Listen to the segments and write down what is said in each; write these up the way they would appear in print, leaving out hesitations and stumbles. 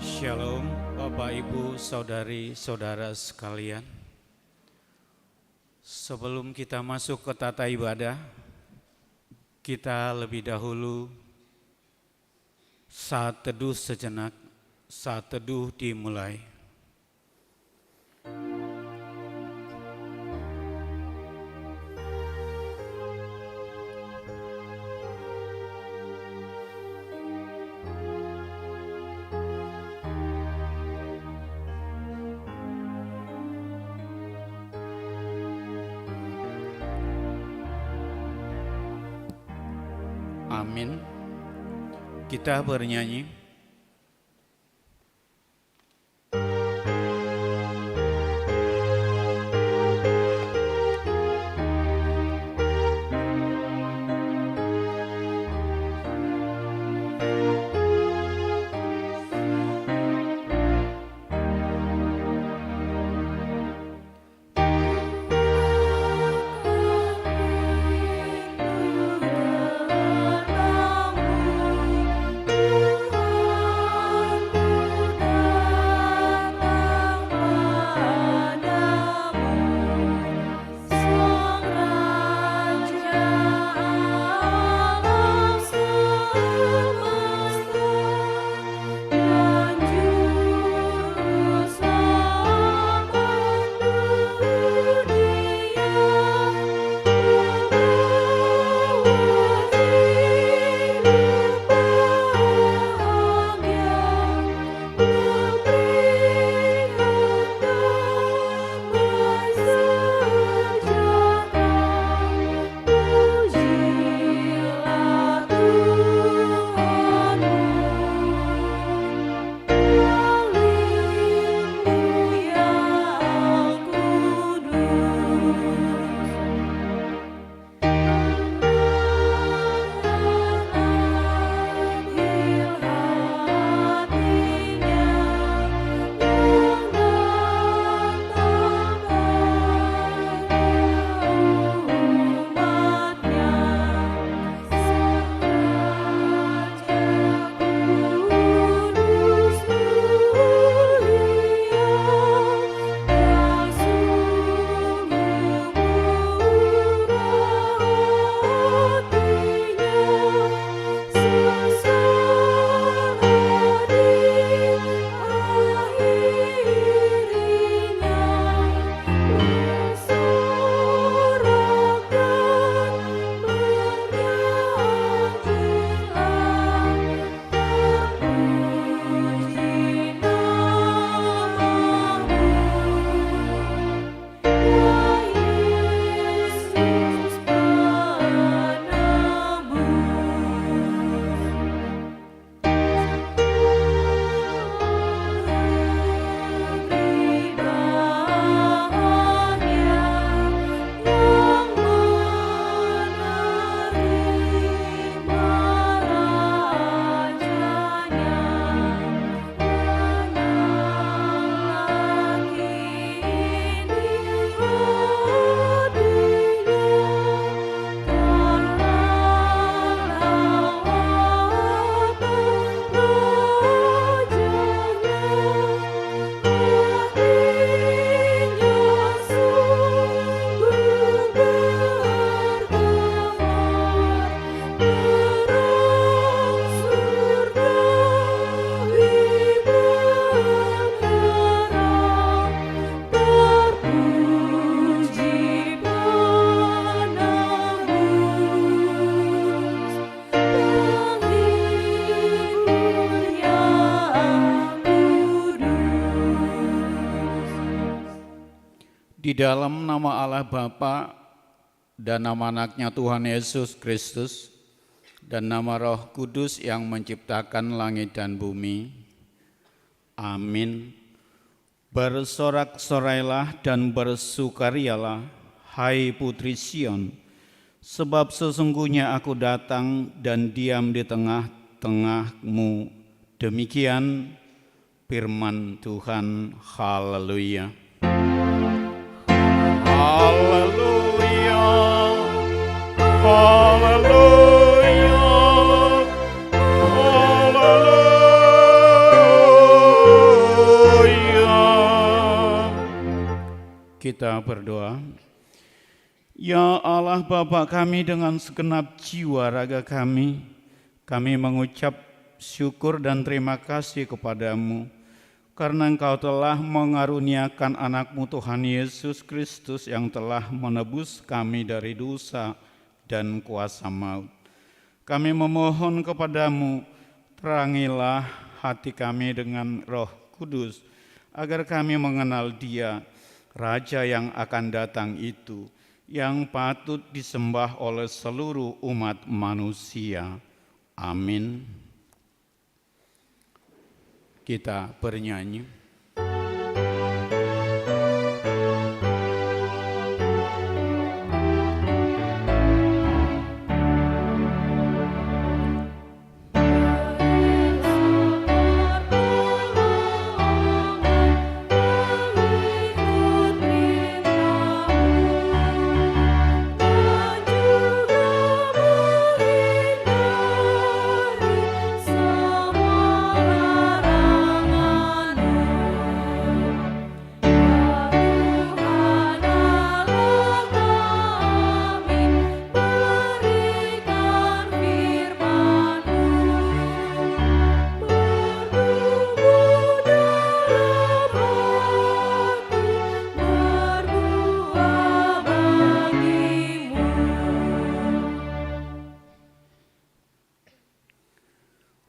Shalom Bapak Ibu Saudari-saudara sekalian. Sebelum kita masuk ke tata ibadah, kita lebih dahulu saat teduh sejenak, saat teduh dimulai. Amin. Kita bernyanyi. Di dalam nama Allah Bapa dan nama anaknya Tuhan Yesus Kristus dan nama Roh Kudus yang menciptakan langit dan bumi. Amin. Bersorak-sorailah dan bersukarialah, hai putri Sion, sebab sesungguhnya aku datang dan diam di tengah-tengahmu. Demikian firman Tuhan. Haleluya. Haleluya, haleluya, haleluya. kita berdoa. Ya Allah Bapa kami, dengan segenap jiwa raga kami mengucap syukur dan terima kasih kepadamu karena Engkau telah mengaruniakan anak-Mu Tuhan Yesus Kristus yang telah menebus kami dari dosa dan kuasa maut. Kami memohon kepadamu, terangilah hati kami dengan Roh Kudus, agar kami mengenal Dia, Raja yang akan datang itu, yang patut disembah oleh seluruh umat manusia. Amin. Kita bernyanyi.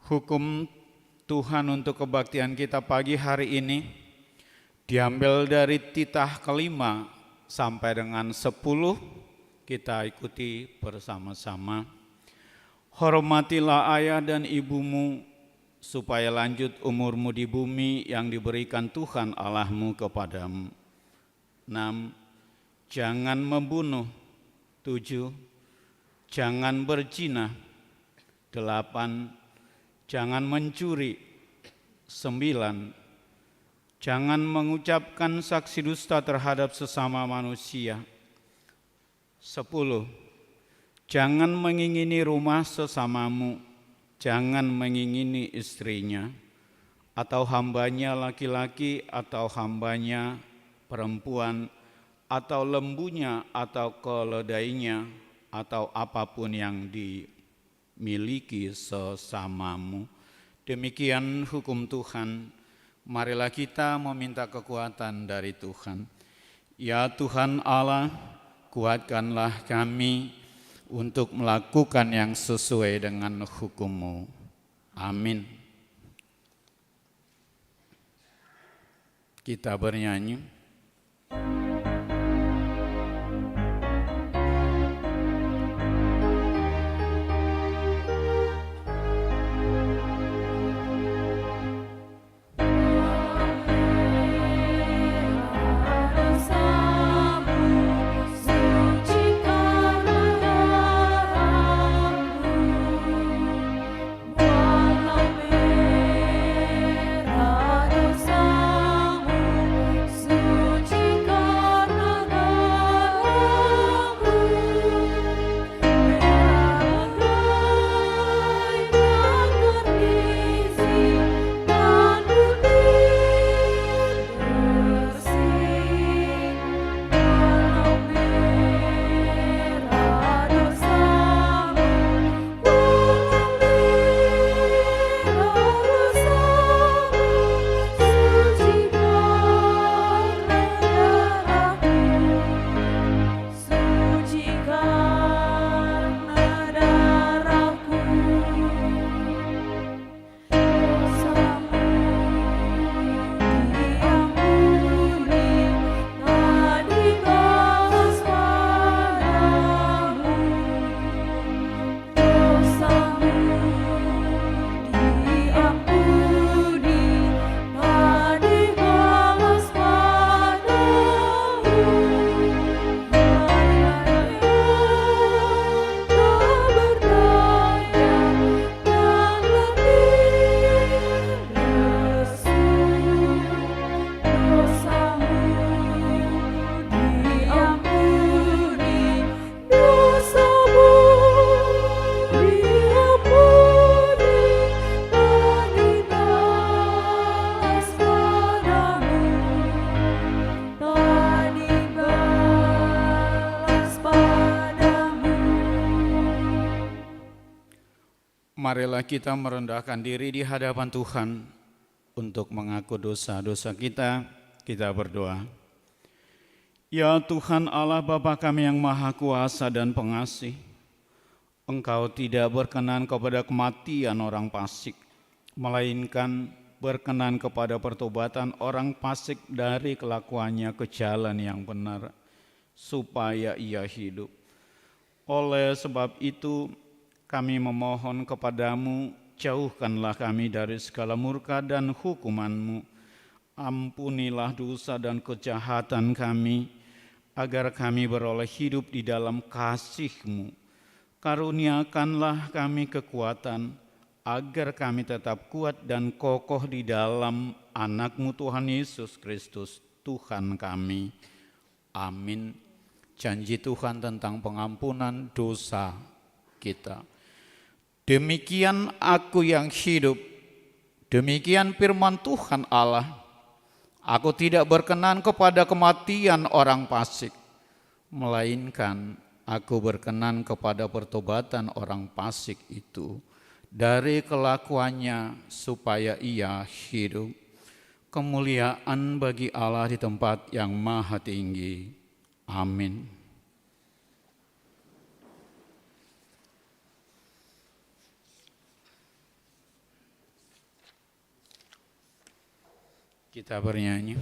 Hukum Tuhan untuk kebaktian kita pagi hari ini diambil dari titah kelima sampai dengan 10. Kita ikuti bersama-sama. Hormatilah ayah dan ibumu, supaya lanjut umurmu di bumi yang diberikan Tuhan Allahmu kepadamu. 6. Jangan membunuh. 7. Jangan berzina. 8. Jangan mencuri. 9. Jangan mengucapkan saksi dusta terhadap sesama manusia. 10. Jangan mengingini rumah sesamamu. Jangan mengingini istrinya, atau hambanya laki-laki, atau hambanya perempuan, atau lembunya, atau keledainya, atau apapun yang dimiliki sesamamu. Demikian hukum Tuhan. Marilah kita meminta kekuatan dari Tuhan. Ya Tuhan Allah, kuatkanlah kami untuk melakukan yang sesuai dengan hukum-Mu. Amin. Kita bernyanyi. Dosamu Marilah kita merendahkan diri di hadapan Tuhan untuk mengaku dosa-dosa kita. Kita berdoa. Ya Tuhan Allah Bapa kami yang Maha Kuasa dan Pengasih, Engkau tidak berkenan kepada kematian orang fasik, melainkan berkenan kepada pertobatan orang fasik dari kelakuannya ke jalan yang benar, supaya ia hidup. Oleh sebab itu, kami memohon kepadamu, jauhkanlah kami dari segala murka dan hukuman-Mu. Ampunilah dosa dan kejahatan kami, agar kami beroleh hidup di dalam kasih-Mu. Karuniakanlah kami kekuatan, agar kami tetap kuat dan kokoh di dalam anak-Mu Tuhan Yesus Kristus, Tuhan kami. Amin. Janji Tuhan tentang pengampunan dosa kita. Demikian aku yang hidup, demikian firman Tuhan Allah. Aku tidak berkenan kepada kematian orang fasik, melainkan aku berkenan kepada pertobatan orang fasik itu dari kelakuannya supaya ia hidup. Kemuliaan bagi Allah di tempat yang maha tinggi. Amin. Kita bernyanyi.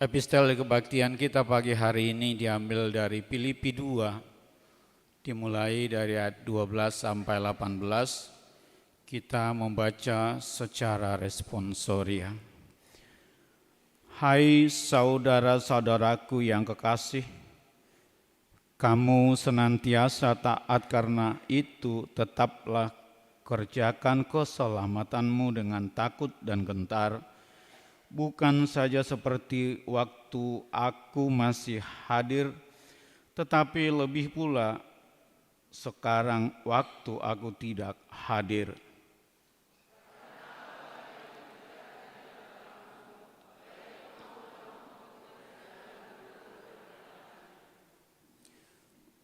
Epistel kebaktian kita pagi hari ini diambil dari Filipi 2, dimulai dari ayat 12 sampai 18, kita membaca secara responsoria. Hai saudara-saudaraku yang kekasih, kamu senantiasa taat, karena itu tetaplah kerjakan keselamatanmu dengan takut dan gentar, bukan saja seperti waktu aku masih hadir, tetapi lebih pula sekarang waktu aku tidak hadir.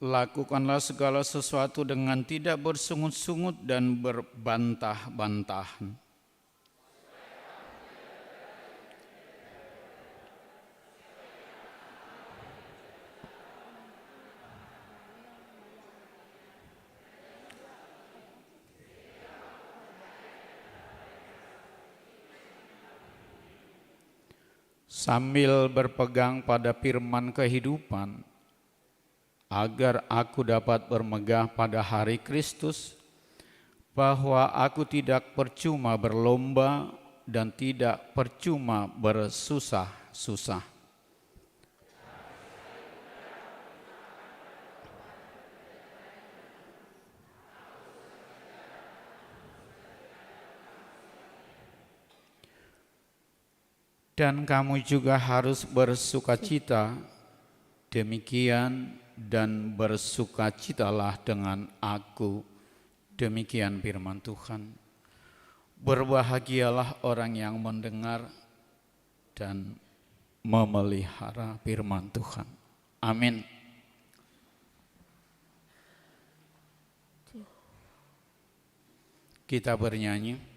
Lakukanlah segala sesuatu dengan tidak bersungut-sungut dan berbantah-bantahan. Sambil berpegang pada firman kehidupan, agar aku dapat bermegah pada hari Kristus, bahwa aku tidak percuma berlomba dan tidak percuma bersusah-susah. dan kamu juga harus bersukacita. Demikian dan bersukacitalah dengan aku. Demikian firman Tuhan. Berbahagialah orang yang mendengar dan memelihara firman Tuhan. Amin. Kita bernyanyi.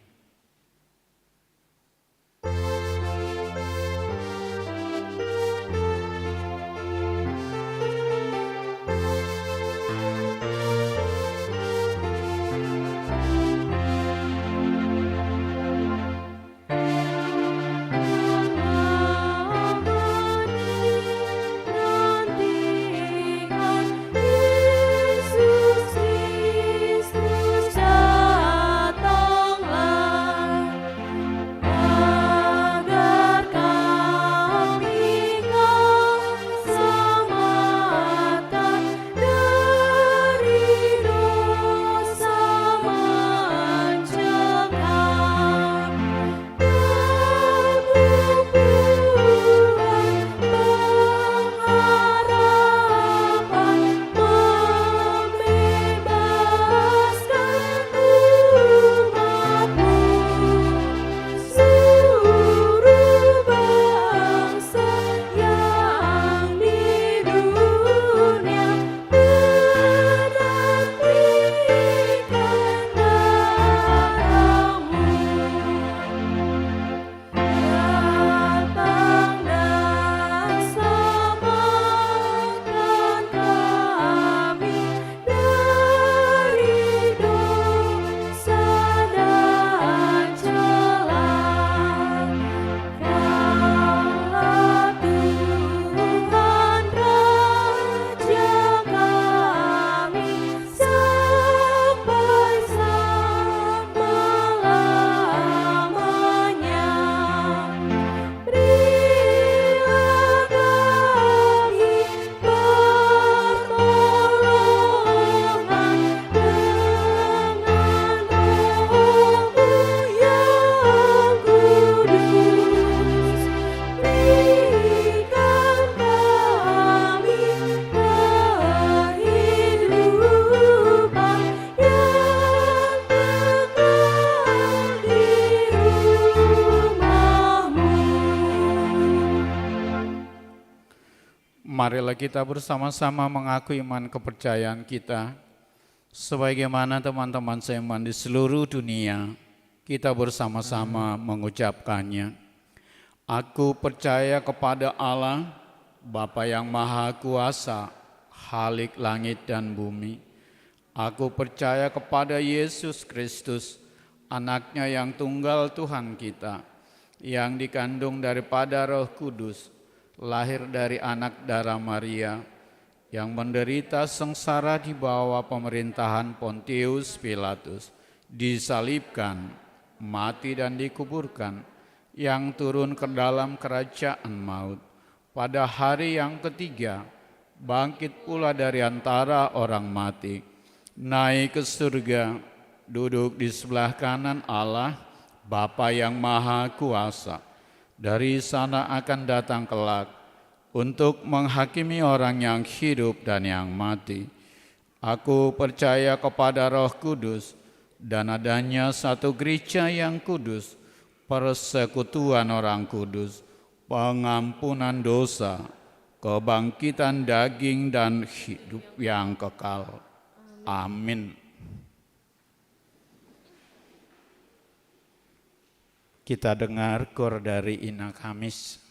Marilah kita bersama-sama mengaku iman kepercayaan kita. Sebagaimana teman-teman seiman di seluruh dunia, kita bersama-sama mengucapkannya. Aku percaya kepada Allah, Bapa yang Maha Kuasa, Khalik langit dan bumi. Aku percaya kepada Yesus Kristus, Anaknya yang tunggal Tuhan kita, yang dikandung daripada Roh Kudus, lahir dari anak darah Maria, yang menderita sengsara di bawah pemerintahan Pontius Pilatus, disalibkan, mati dan dikuburkan, yang turun ke dalam kerajaan maut. Pada hari yang ketiga, bangkit pula dari antara orang mati, naik ke surga, duduk di sebelah kanan Allah, Bapa yang Maha Kuasa. Dari sana akan datang kelak untuk menghakimi orang yang hidup dan yang mati. Aku percaya kepada Roh Kudus dan adanya satu gereja yang kudus, persekutuan orang kudus, pengampunan dosa, kebangkitan daging dan hidup yang kekal. Amin. Kita dengar kor dari Ina Kamis.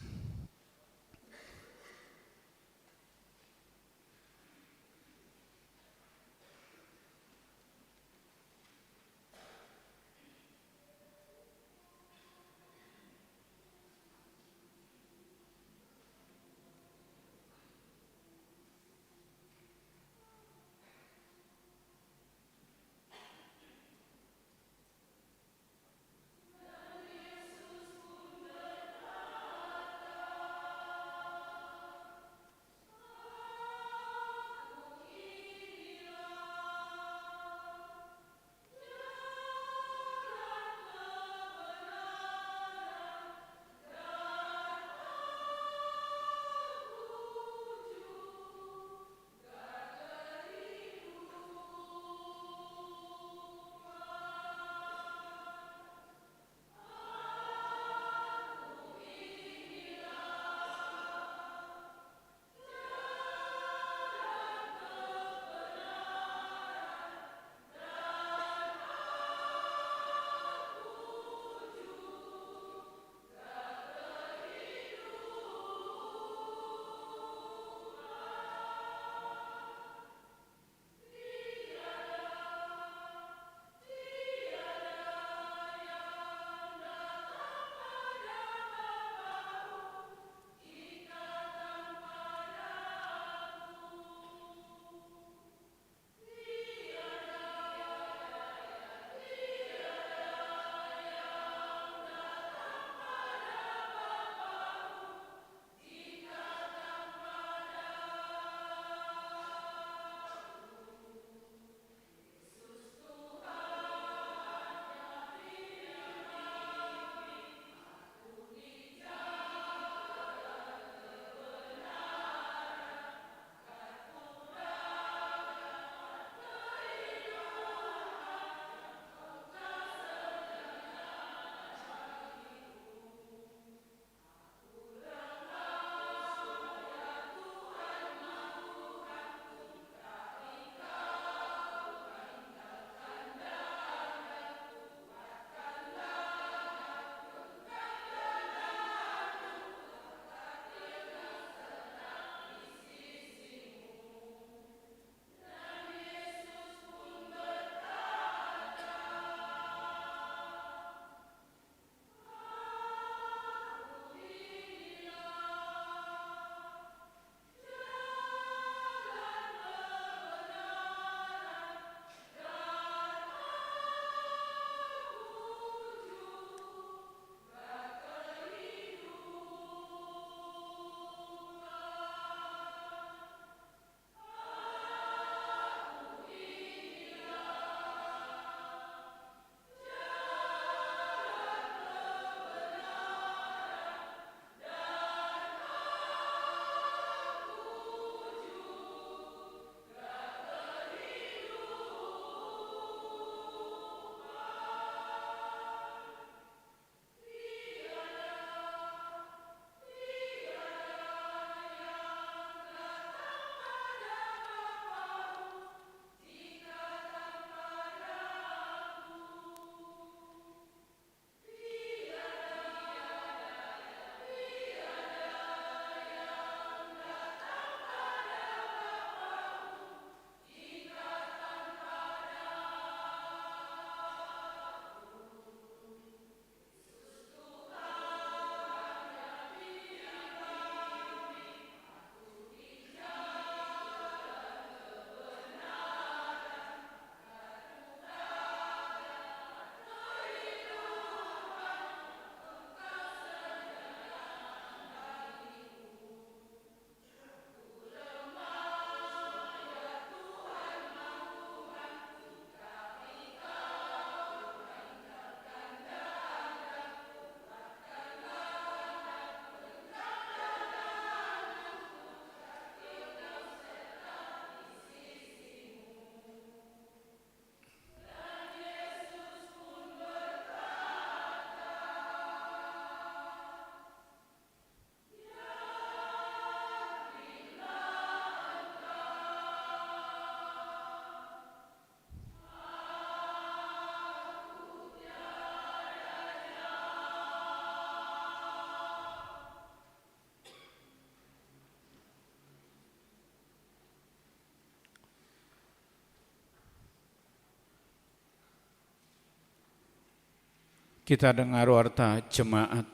Kita dengar warta jemaat.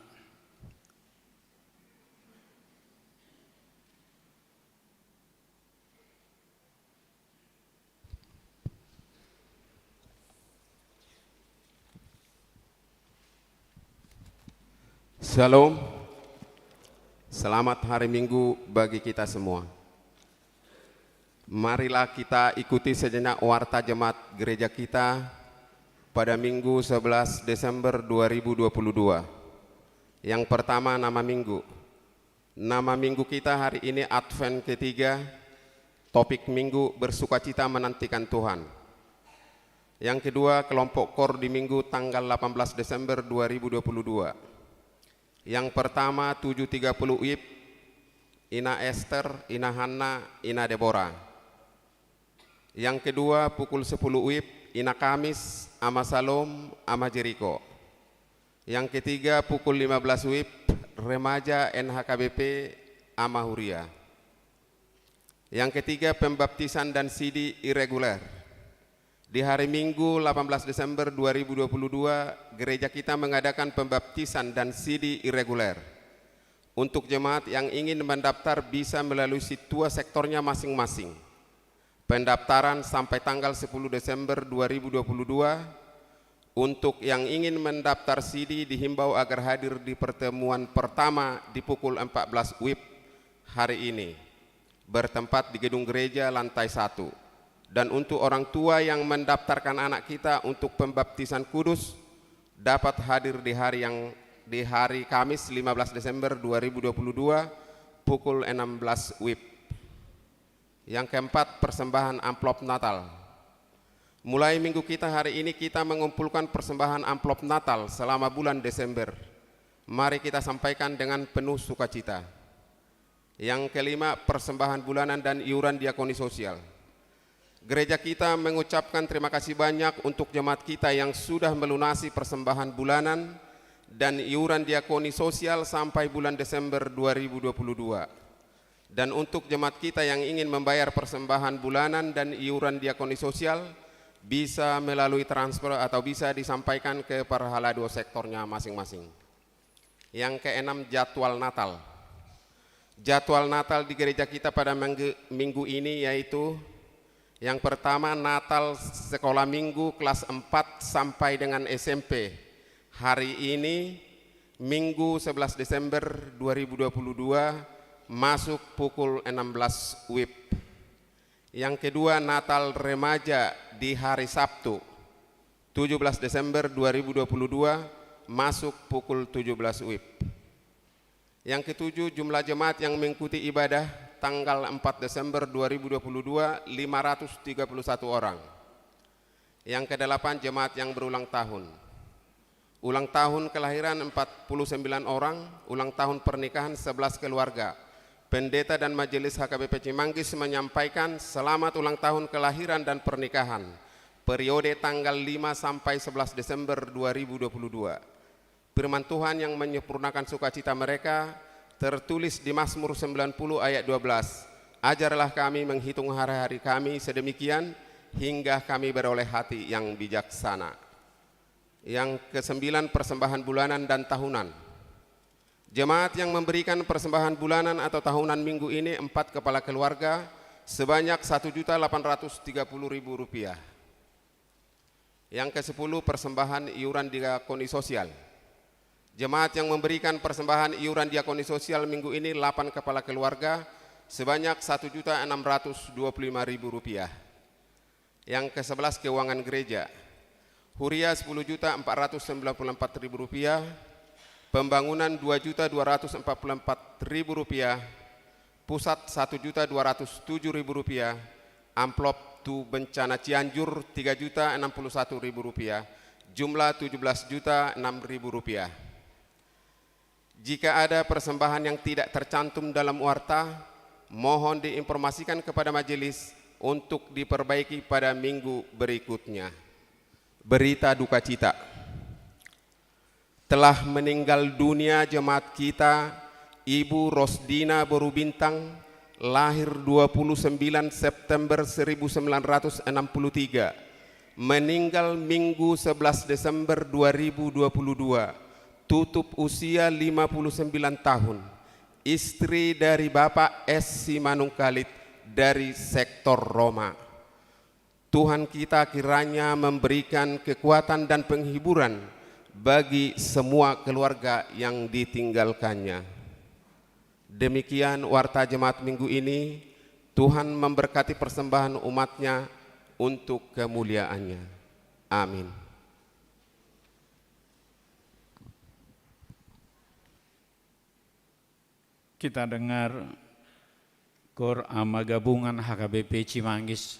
Shalom, selamat hari Minggu bagi kita semua. Marilah kita ikuti sejenak warta jemaat gereja kita pada Minggu 11 Desember 2022. Yang pertama, nama minggu. Nama minggu kita hari ini Advent ketiga, topik minggu bersukacita menantikan Tuhan. Yang kedua, kelompok kor di minggu tanggal 18 Desember 2022. Yang pertama 7.30 WIB, Ina Esther, Ina Hanna, Ina Deborah. Yang kedua pukul 10 WIB, Ina Kamis, Ama Salom, Ama Jeriko. Yang ketiga pukul 15 WIB, Remaja NHKBP, Ama Huria. Yang ketiga pembaptisan dan sidi irreguler. Di hari Minggu 18 Desember 2022, gereja kita mengadakan pembaptisan dan sidi irreguler. Untuk jemaat yang ingin mendaftar bisa melalui situs sektornya masing-masing. Pendaftaran sampai tanggal 10 Desember 2022. Untuk yang ingin mendaftar sidi dihimbau agar hadir di pertemuan pertama di pukul 14 WIB hari ini, bertempat di gedung gereja lantai 1. Dan untuk orang tua yang mendaftarkan anak kita untuk pembaptisan kudus dapat hadir di hari Kamis 15 Desember 2022 pukul 16 WIB. Yang keempat, persembahan amplop Natal. Mulai minggu kita hari ini kita mengumpulkan persembahan amplop Natal selama bulan Desember. Mari kita sampaikan dengan penuh sukacita. Yang kelima, persembahan bulanan dan iuran diakoni sosial. Gereja kita mengucapkan terima kasih banyak untuk jemaat kita yang sudah melunasi persembahan bulanan dan iuran diakoni sosial sampai bulan Desember 2022. Dan untuk jemaat kita yang ingin membayar persembahan bulanan dan iuran diakoni sosial bisa melalui transfer atau bisa disampaikan ke perhalado sektornya masing-masing. Yang keenam, jadwal Natal. Jadwal Natal di gereja kita pada minggu ini yaitu yang pertama, Natal sekolah minggu kelas 4 sampai dengan SMP. Hari ini Minggu 11 Desember 2022 masuk pukul 16 WIB. Yang kedua, Natal remaja di hari Sabtu 17 Desember 2022 masuk pukul 17 WIB. Yang ketujuh, jumlah jemaat yang mengikuti ibadah tanggal 4 Desember 2022 531 orang. Yang kedelapan, jemaat yang berulang tahun. Ulang tahun kelahiran 49 orang, ulang tahun pernikahan 11 keluarga. Pendeta dan Majelis HKBP Cimanggis menyampaikan selamat ulang tahun kelahiran dan pernikahan periode tanggal 5 sampai 11 Desember 2022. Firman Tuhan yang menyempurnakan sukacita mereka tertulis di Mazmur 90 ayat 12. Ajarlah kami menghitung hari-hari kami sedemikian hingga kami beroleh hati yang bijaksana. Yang kesembilan, persembahan bulanan dan tahunan. Jemaat yang memberikan persembahan bulanan atau tahunan minggu ini 4 kepala keluarga sebanyak Rp1.830.000. Yang ke-10, persembahan iuran diakoni sosial. Jemaat yang memberikan persembahan iuran diakoni sosial minggu ini 8 kepala keluarga sebanyak Rp1.625.000. Yang ke-11, keuangan gereja. Huria Rp10.494.000, pembangunan Rp2.244.000, pusat Rp1.207.000, amplop tu bencana Cianjur Rp3.061.000, jumlah Rp17.006.000. Jika ada persembahan yang tidak tercantum dalam warta, mohon diinformasikan kepada majelis untuk diperbaiki pada minggu berikutnya. Berita duka cita. Telah meninggal dunia jemaat kita Ibu Rosdina Borubintang, lahir 29 September 1963 meninggal Minggu 11 Desember 2022, tutup usia 59 tahun, istri dari Bapak S. Simanungkalit dari sektor Roma. Tuhan kita kiranya memberikan kekuatan dan penghiburan bagi semua keluarga yang ditinggalkannya. Demikian warta jemaat minggu ini. Tuhan memberkati persembahan umatnya untuk kemuliaannya. Amin. Kita dengar Kor Ama Gabungan HKBP Cimanggis.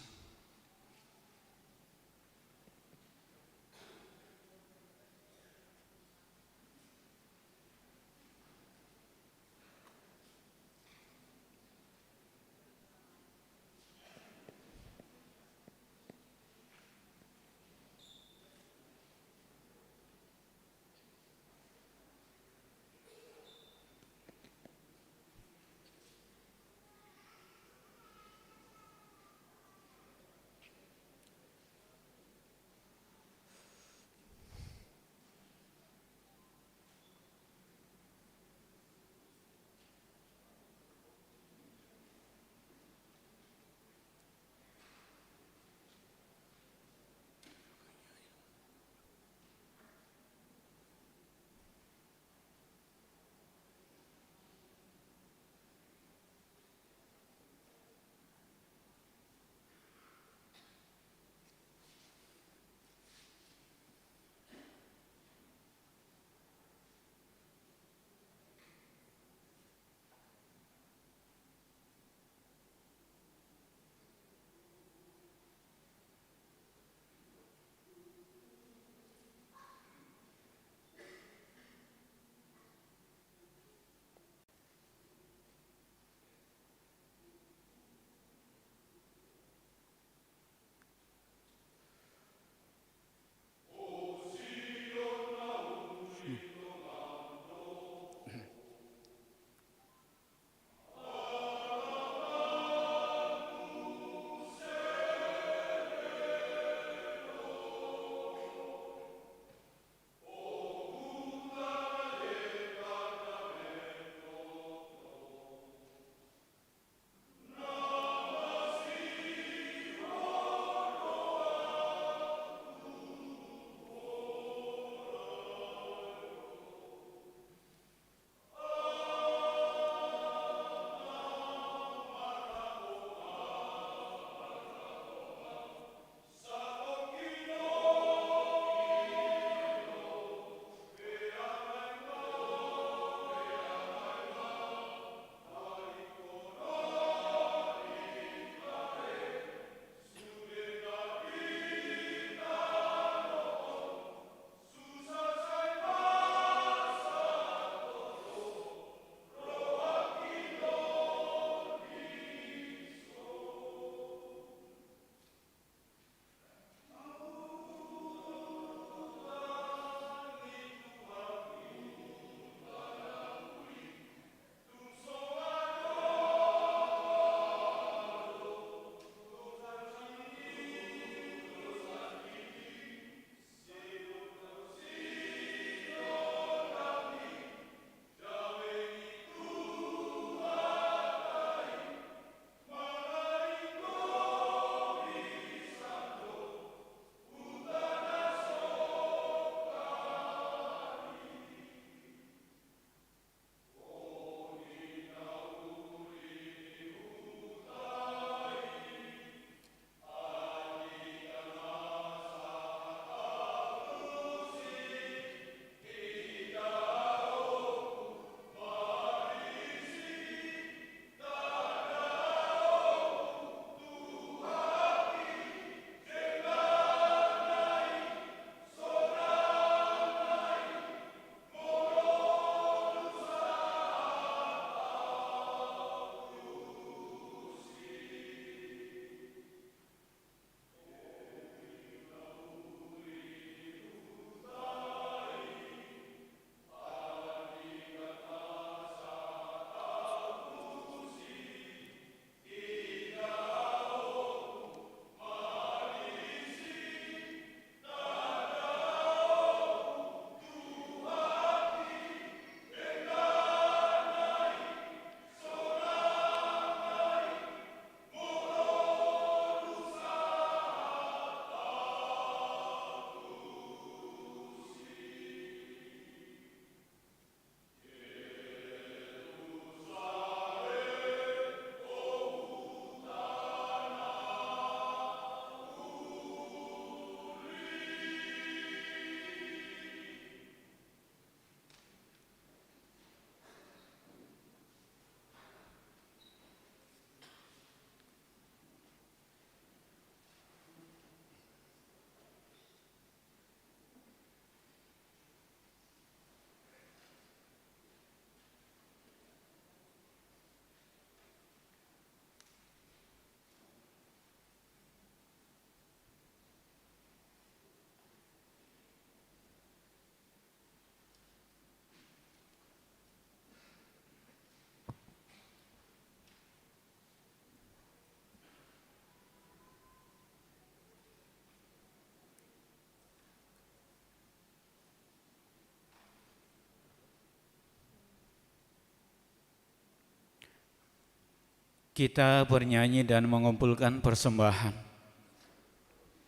Kita bernyanyi dan mengumpulkan persembahan.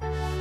Bergema,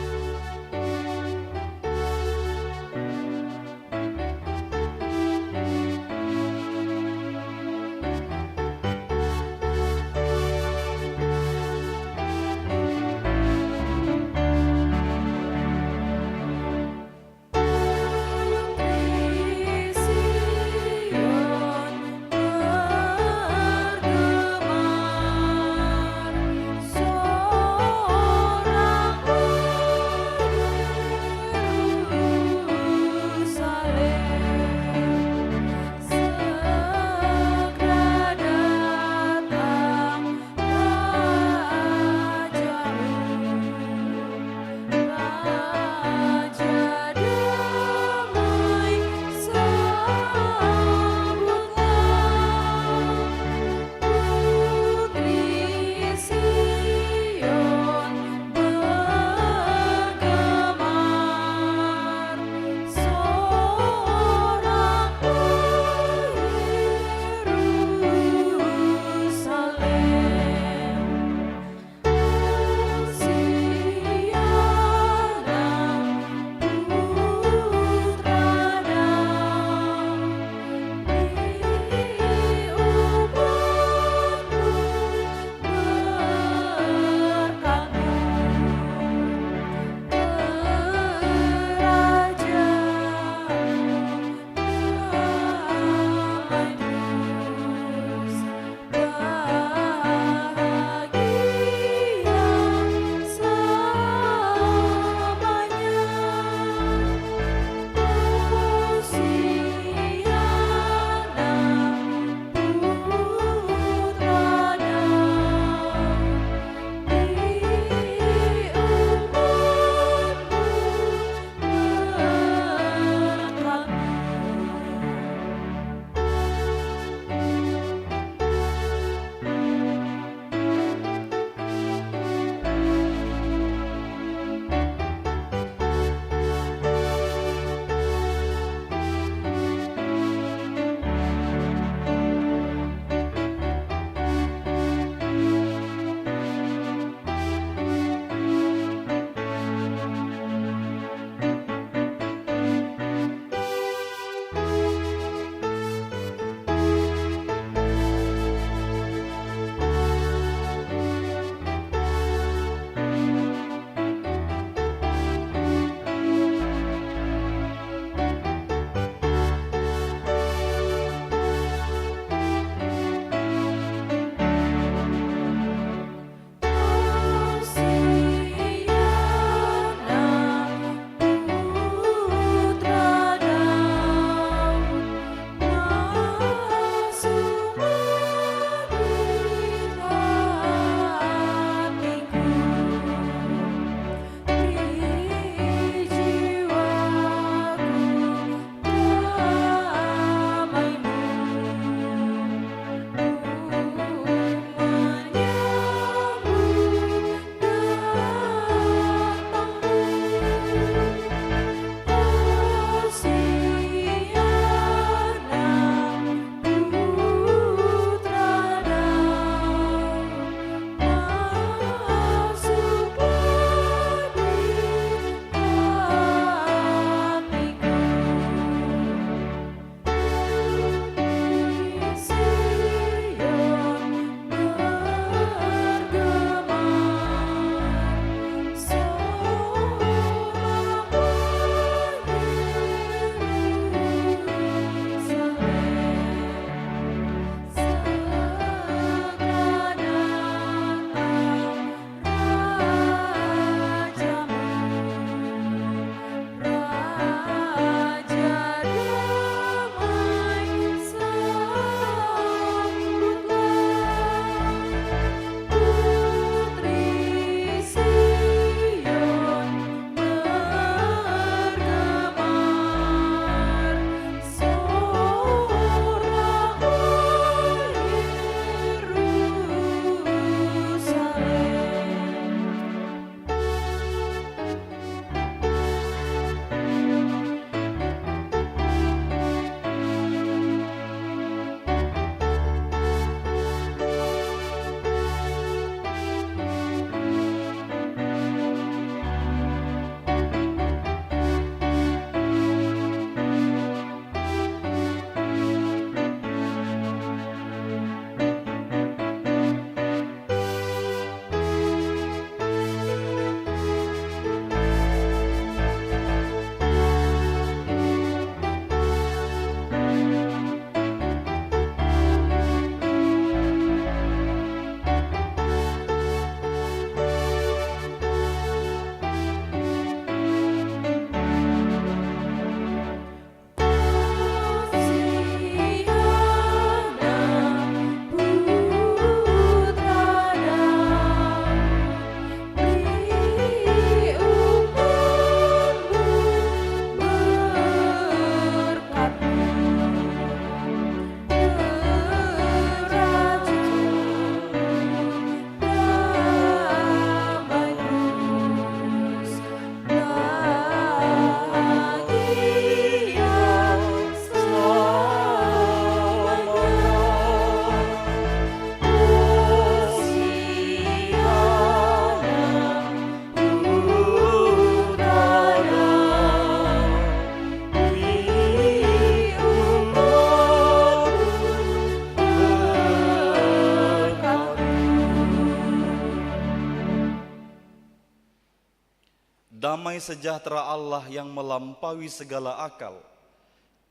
damai sejahtera Allah yang melampaui segala akal,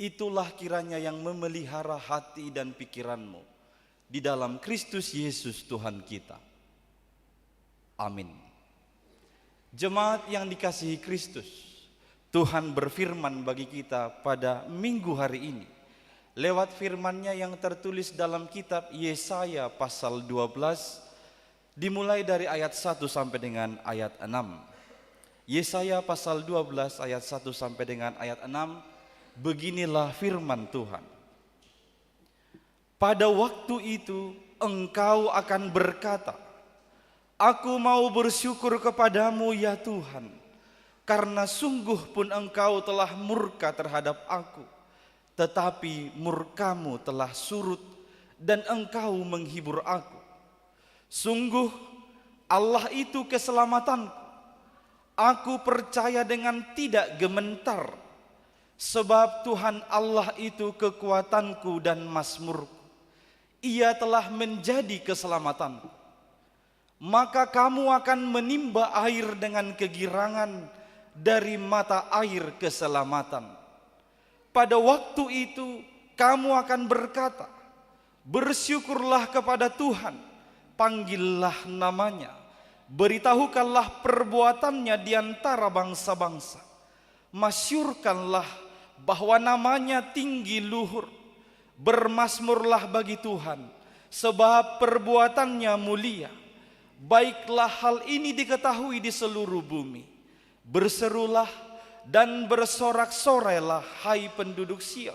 itulah kiranya yang memelihara hati dan pikiranmu di dalam Kristus Yesus Tuhan kita. Amin. Jemaat yang dikasihi Kristus, Tuhan berfirman bagi kita pada minggu hari ini lewat firman-Nya yang tertulis dalam kitab Yesaya pasal 12 dimulai dari ayat 1 sampai dengan ayat 6. Yesaya pasal 12 ayat 1 sampai dengan ayat 6, beginilah firman Tuhan. Pada waktu itu engkau akan berkata, aku mau bersyukur kepadamu ya Tuhan, karena sungguh pun engkau telah murka terhadap aku, tetapi murkamu telah surut dan engkau menghibur aku. Sungguh Allah itu keselamatanku. Aku percaya dengan tidak gementar, sebab Tuhan Allah itu kekuatanku dan mazmurku. Ia telah menjadi keselamatanku. Maka kamu akan menimba air dengan kegirangan dari mata air keselamatan. Pada waktu itu kamu akan berkata, bersyukurlah kepada Tuhan, panggillah namanya, beritahukanlah perbuatannya di antara bangsa-bangsa. Masyurkanlah bahwa namanya tinggi luhur. Bermasmurlah bagi Tuhan, sebab perbuatannya mulia. Baiklah hal ini diketahui di seluruh bumi. Berserulah dan bersorak-sorailah hai penduduk Sion,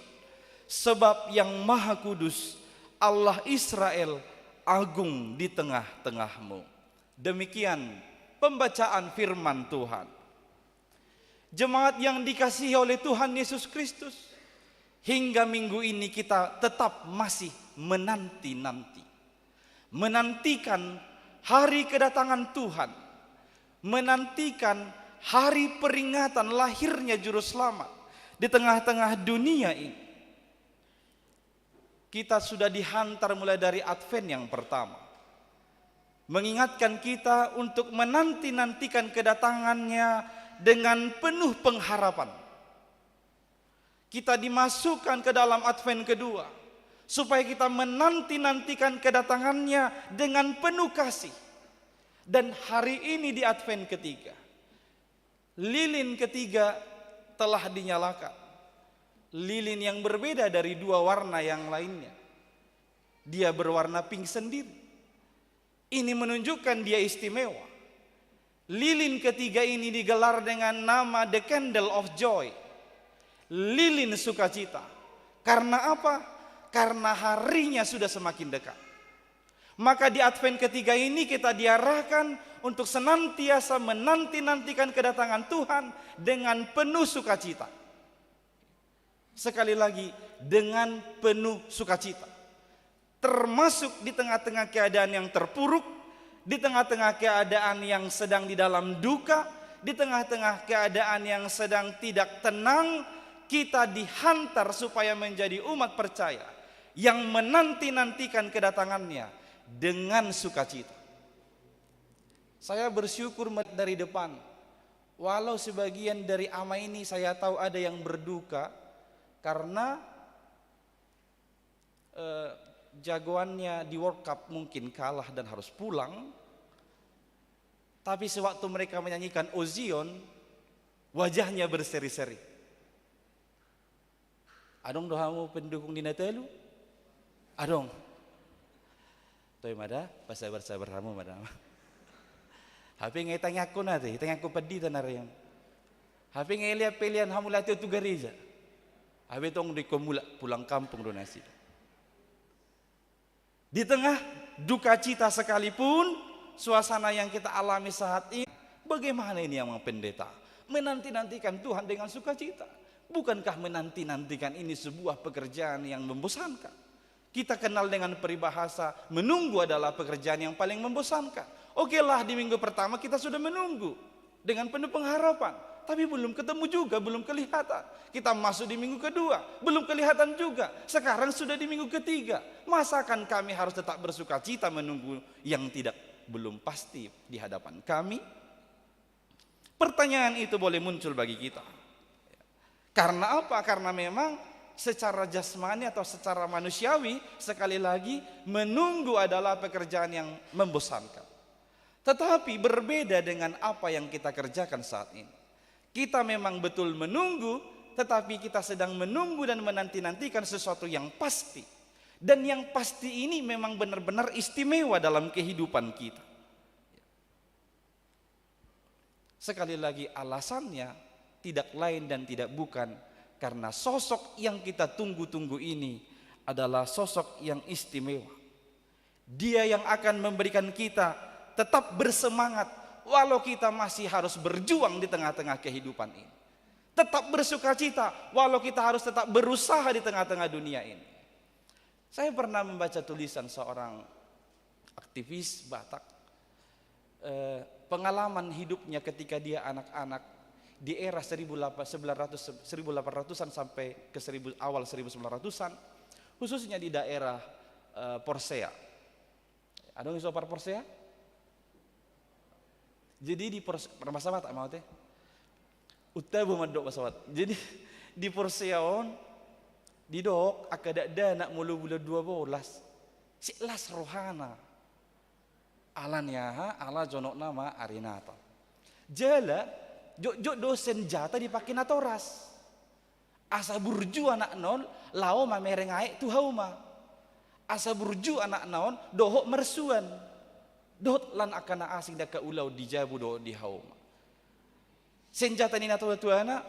sebab yang Maha Kudus Allah Israel agung di tengah-tengahmu. Demikian pembacaan firman Tuhan. Jemaat yang dikasihi oleh Tuhan Yesus Kristus, hingga minggu ini kita tetap masih menantikan hari kedatangan Tuhan, menantikan hari peringatan lahirnya Juru Selamat di tengah-tengah dunia ini. Kita sudah dihantar mulai dari Advent yang pertama, mengingatkan kita untuk menanti-nantikan kedatangannya dengan penuh pengharapan. Kita dimasukkan ke dalam Advent kedua, supaya kita menanti-nantikan kedatangannya dengan penuh kasih. Dan hari ini di Advent ketiga, lilin ketiga telah dinyalakan. Lilin yang berbeda dari dua warna yang lainnya. Dia berwarna pink sendiri. Ini menunjukkan dia istimewa. Lilin ketiga ini digelar dengan nama The Candle of Joy, lilin sukacita. Karena apa? Karena harinya sudah semakin dekat. Maka di Advent ketiga ini kita diarahkan untuk senantiasa menanti-nantikan kedatangan Tuhan dengan penuh sukacita. Sekali lagi, dengan penuh sukacita. Termasuk di tengah-tengah keadaan yang terpuruk, di tengah-tengah keadaan yang sedang di dalam duka, di tengah-tengah keadaan yang sedang tidak tenang, kita dihantar supaya menjadi umat percaya yang menanti-nantikan kedatangannya dengan sukacita. Saya bersyukur dari depan, walau sebagian dari ama ini saya tahu ada yang berduka karena jagoannya di World Cup mungkin kalah dan harus pulang. Tapi sewaktu mereka menyanyikan O Zion, wajahnya berseri-seri. Adong dohamu pendukung di Natelu? Adong. Toy mada, pasabar-sabar kamu madam. Hapi ngay tanya ko nanti, tanya ko padi tanarian. Hapi ngay lihat pilihan hamu latih tu gereja. Hapi tong di komula pulang kampung donasi. Di tengah duka cita sekalipun, suasana yang kita alami saat ini, bagaimana ini yang pendeta? Menanti-nantikan Tuhan dengan sukacita. Bukankah menanti-nantikan ini sebuah pekerjaan yang membosankan? Kita kenal dengan peribahasa, menunggu adalah pekerjaan yang paling membosankan. Oke lah, di minggu pertama kita sudah menunggu dengan penuh pengharapan. Tapi belum ketemu juga, belum kelihatan. Kita masuk di minggu kedua, belum kelihatan juga. Sekarang sudah di minggu ketiga. Masakan kami harus tetap bersuka cita menunggu yang belum pasti di hadapan kami? Pertanyaan itu boleh muncul bagi kita. Karena apa? Karena memang secara jasmani atau secara manusiawi, sekali lagi, menunggu adalah pekerjaan yang membosankan. Tetapi berbeda dengan apa yang kita kerjakan saat ini. Kita memang betul menunggu, tetapi kita sedang menunggu dan menanti-nantikan sesuatu yang pasti. Dan yang pasti ini memang benar-benar istimewa dalam kehidupan kita. Sekali lagi, alasannya tidak lain dan tidak bukan karena sosok yang kita tunggu-tunggu ini adalah sosok yang istimewa. Dia yang akan memberikan kita tetap bersemangat walau kita masih harus berjuang di tengah-tengah kehidupan ini. Tetap bersukacita walau kita harus tetap berusaha di tengah-tengah dunia ini. Saya pernah membaca tulisan seorang aktivis Batak, pengalaman hidupnya ketika dia anak-anak di era 1800-an sampai ke awal 1900-an, khususnya di daerah Porsea. Ada yang sopar Porsea? Jadi di Porsea tak mau teh. Utabu madok pesawat. Jadi di Porseaon di dok akadak nak mulu bulan 12. Siklas rohana. Alannya ala jonok nama Arinata. Jala jok dosen jata dipakai natoras. Asa burju anak non lao mamerengai tu hauma. Asa burju anak non dohok mersuan. Dohot lan akana asing daka ulau dijabu dohok di hauma. Senjata ni nato tuana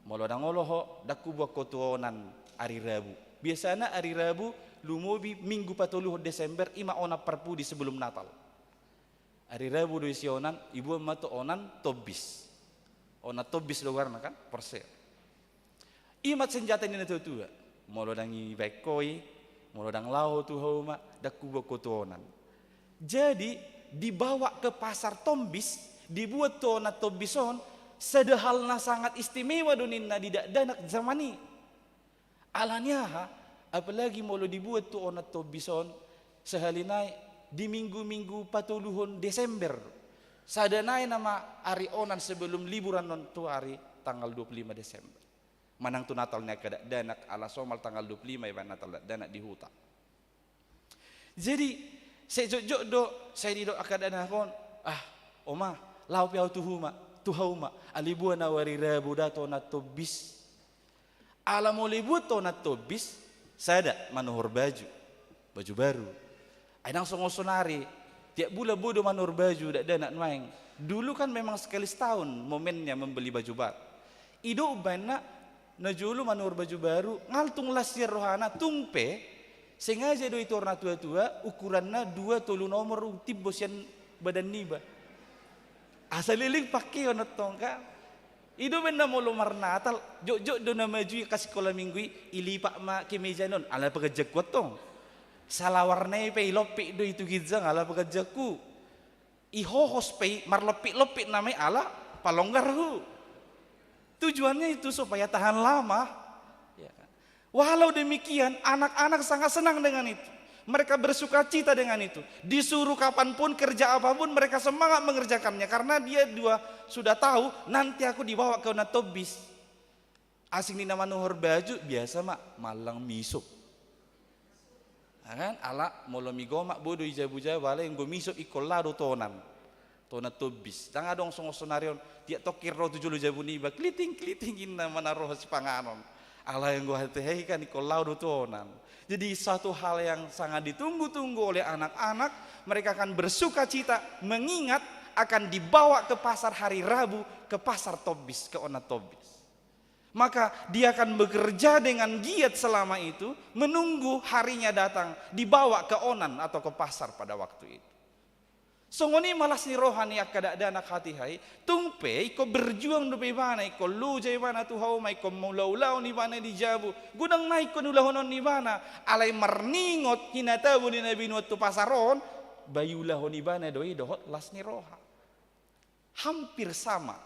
molo dangoloho daku buat kotuonan hari Rabu. Biasanya hari Rabu lumobi minggu 30 Desember ima ona perpu di sebelum Natal. Hari Rabu do isionan ibu mato onan tobis. Ona tobis do warna kan Porsea. Imat senjata ni nato tua. Molo dangi bekoi, molo dang lao tu hauma daku buat kotuonan. Jadi dibawa ke pasar Tombis, dibuat tu ona tobison sedehalna sangat istimewa duninna tidak danak zamani. Alanya apalagi molo dibuat tu ona tobison sehalinai di minggu-minggu 40 Desember. Sadanai nama hari onan sebelum liburan non tu hari tanggal 25 Desember. Manang tu Natalnya kada danak ala somal tanggal 25 ya Natal danak di huta. Jadi saya jok do saya di do akada nakon oma lau piau tuhauma alibuan awari Rabu dato na tobis ala mo libut to na tobis sada manuhur baju baru ay nang songosonari tiap bulan bodo manuhur baju dak danak maeng dulu kan memang sekali setahun momennya membeli baju baru ido bana najulu manuhur baju baru ngaltung lasir rohana tungpe sengaja do itu orna tua-tua ukurannya 2 tolu nomor tibosian badan niba asal liling pakai ono tongka ido benda mau lomar Natal jok do na maju kasih kola minggu ilipak ma kemeja non ala pegajak gotong salah warnai pe ilopik do itu gizang ala pegajakku ihohos pe marlopik namanya ala palonggar hu tujuannya itu supaya tahan lama. Walau demikian anak-anak sangat senang dengan itu. Mereka bersuka cita dengan itu. Disuruh kapanpun kerja apapun mereka semangat mengerjakannya. Karena dia sudah tahu nanti aku dibawa ke Natobis. Asing di nama nuhur baju biasa mak malang misuk. Kan ala molo migomak bodo ijabu-jabu wala yang go misuk ikolado tonan. Tona Tobis. Tanga dong songosonarion tiak tokir ro tujuh jabu niba kliting-klitingin na manaroh si panganon. Allah yang gue hati-hati kan ikolau dutonan. Jadi satu hal yang sangat ditunggu-tunggu oleh anak-anak, mereka akan bersuka cita mengingat akan dibawa ke pasar hari Rabu, ke pasar Tobis, ke Ona Tobis. Maka dia akan bekerja dengan giat selama itu, menunggu harinya datang, dibawa ke Onan atau ke pasar pada waktu itu. Songoni malas ni rohani akada danak hati hai tungpe iko berjuang do bana iko lu jai bana tu hau mai ko maulau ni bana di jabu gudang naik ko nulahonon ni bana alai marningot hinatabu ni nabi nuat tu pasaron bayulah ni bana doi dohot las ni roha hampir sama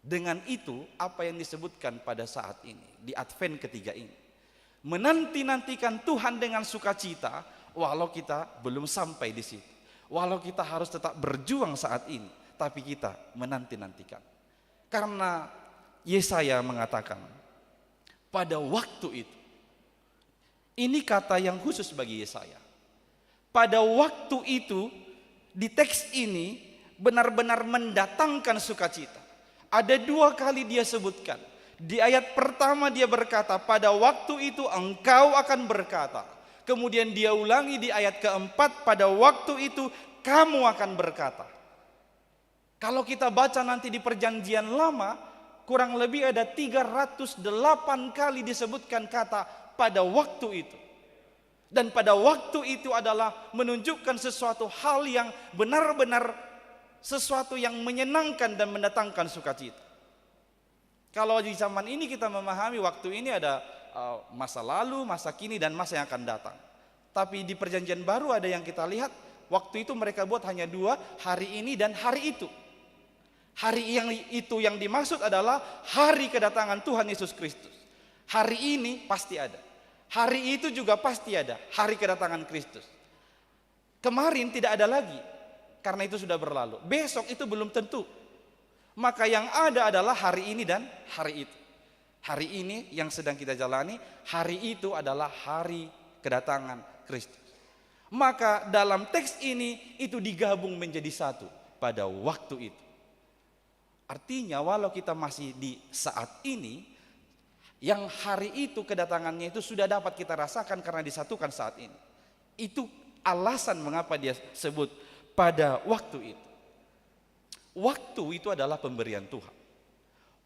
dengan itu apa yang disebutkan pada saat ini di Advent ketiga ini menanti-nantikan Tuhan dengan sukacita walau kita belum sampai di situ. Walau kita harus tetap berjuang saat ini, tapi kita menanti-nantikan. Karena Yesaya mengatakan, pada waktu itu, ini kata yang khusus bagi Yesaya. Pada waktu itu, di teks ini benar-benar mendatangkan sukacita. Ada 2 kali dia sebutkan. Di ayat pertama dia berkata, pada waktu itu engkau akan berkata. Kemudian dia ulangi di ayat keempat, pada waktu itu kamu akan berkata. Kalau kita baca nanti di perjanjian lama, kurang lebih ada 308 kali disebutkan kata pada waktu itu. Dan pada waktu itu adalah menunjukkan sesuatu hal yang benar-benar sesuatu yang menyenangkan dan mendatangkan sukacita. Kalau di zaman ini kita memahami waktu ini ada masa lalu, masa kini, dan masa yang akan datang. Tapi di perjanjian baru ada yang kita lihat, waktu itu mereka buat hanya 2, hari ini dan hari itu. Hari yang itu yang dimaksud adalah hari kedatangan Tuhan Yesus Kristus. Hari ini pasti ada. Hari itu juga pasti ada, hari kedatangan Kristus. Kemarin tidak ada lagi, karena itu sudah berlalu. Besok itu belum tentu. Maka yang ada adalah hari ini dan hari itu. Hari ini yang sedang kita jalani, hari itu adalah hari kedatangan Kristus. Maka dalam teks ini itu digabung menjadi satu pada waktu itu. Artinya walau kita masih di saat ini, yang hari itu kedatangannya itu sudah dapat kita rasakan karena disatukan saat ini. Itu alasan mengapa dia sebut pada waktu itu. Waktu itu adalah pemberian Tuhan.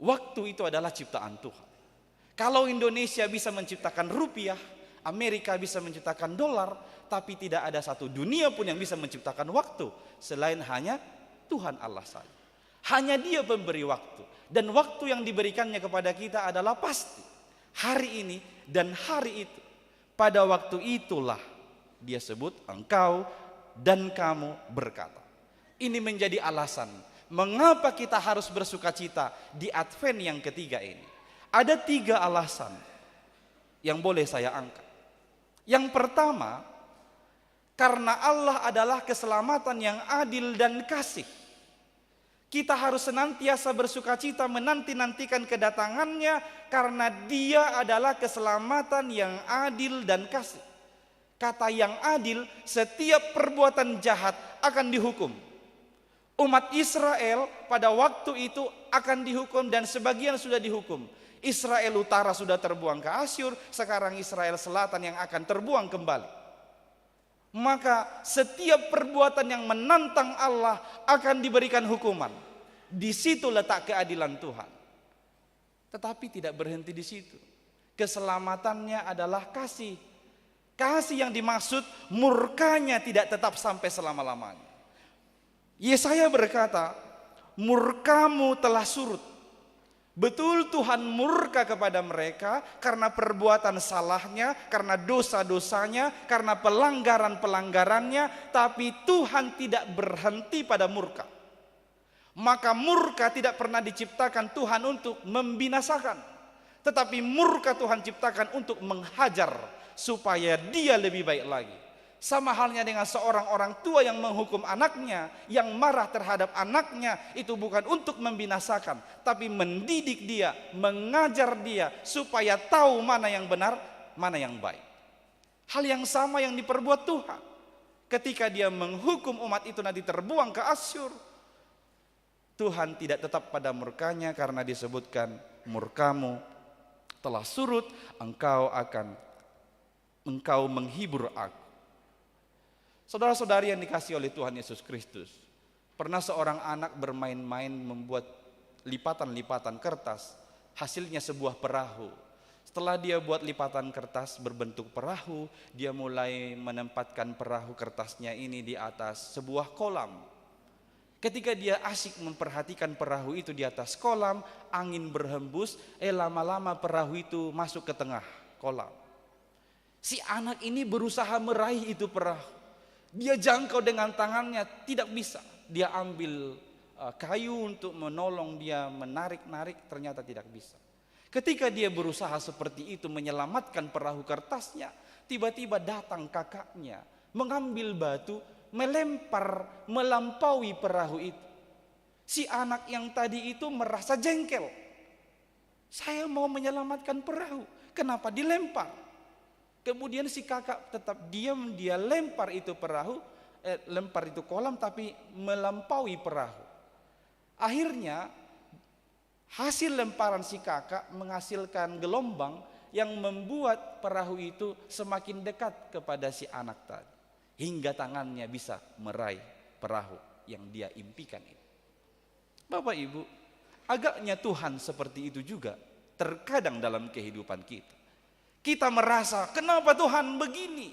Waktu itu adalah ciptaan Tuhan. Kalau Indonesia bisa menciptakan rupiah, Amerika bisa menciptakan dolar, tapi tidak ada satu dunia pun yang bisa menciptakan waktu selain hanya Tuhan Allah saja. Hanya Dia pemberi waktu. Dan waktu yang diberikannya kepada kita adalah pasti. Hari ini dan hari itu. Pada waktu itulah dia sebut engkau dan kamu berkata. Ini menjadi alasan mengapa kita harus bersukacita di Advent yang ketiga ini. Ada 3 alasan yang boleh saya angkat. Yang pertama, karena Allah adalah keselamatan yang adil dan kasih. Kita harus senantiasa bersukacita menanti-nantikan kedatangannya karena Dia adalah keselamatan yang adil dan kasih. Kata yang adil, setiap perbuatan jahat akan dihukum. Umat Israel pada waktu itu akan dihukum dan sebagian sudah dihukum. Israel utara sudah terbuang ke Asyur, sekarang Israel selatan yang akan terbuang kembali. Maka setiap perbuatan yang menantang Allah akan diberikan hukuman. Di situ letak keadilan Tuhan. Tetapi tidak berhenti di situ. Keselamatannya adalah kasih. Kasih yang dimaksud murkanya tidak tetap sampai selama-lamanya. Yesaya berkata, murkamu telah surut. Betul Tuhan murka kepada mereka karena perbuatan salahnya, karena dosa-dosanya, karena pelanggaran-pelanggarannya, tapi Tuhan tidak berhenti pada murka. Maka murka tidak pernah diciptakan Tuhan untuk membinasakan, tetapi murka Tuhan ciptakan untuk menghajar supaya dia lebih baik lagi. Sama halnya dengan seorang orang tua yang menghukum anaknya, yang marah terhadap anaknya, itu bukan untuk membinasakan, tapi mendidik dia, mengajar dia supaya tahu mana yang benar, mana yang baik. Hal yang sama yang diperbuat Tuhan ketika Dia menghukum umat itu nanti terbuang ke Asyur. Tuhan tidak tetap pada murkanya karena disebutkan murkamu telah surut, engkau menghibur aku. Saudara-saudari yang dikasihi oleh Tuhan Yesus Kristus, pernah seorang anak bermain-main membuat lipatan-lipatan kertas, hasilnya sebuah perahu. Setelah dia buat lipatan kertas berbentuk perahu, dia mulai menempatkan perahu kertasnya ini di atas sebuah kolam. Ketika dia asyik memperhatikan perahu itu di atas kolam, angin berhembus, lama-lama perahu itu masuk ke tengah kolam. Si anak ini berusaha meraih itu perahu. Dia jangkau dengan tangannya, tidak bisa. Dia ambil kayu untuk menolong dia menarik-narik, ternyata tidak bisa. Ketika dia berusaha seperti itu menyelamatkan perahu kertasnya, tiba-tiba datang kakaknya, mengambil batu, melempar, melampaui perahu itu. Si anak yang tadi itu merasa jengkel. Saya mau menyelamatkan perahu, kenapa dilempar? Kemudian si kakak tetap diam, dia lempar itu perahu, lempar itu kolam tapi melampaui perahu. Akhirnya hasil lemparan si kakak menghasilkan gelombang yang membuat perahu itu semakin dekat kepada si anak tadi. Hingga tangannya bisa meraih perahu yang dia impikan itu. Bapak Ibu, agaknya Tuhan seperti itu juga terkadang dalam kehidupan kita. Kita merasa, kenapa Tuhan begini?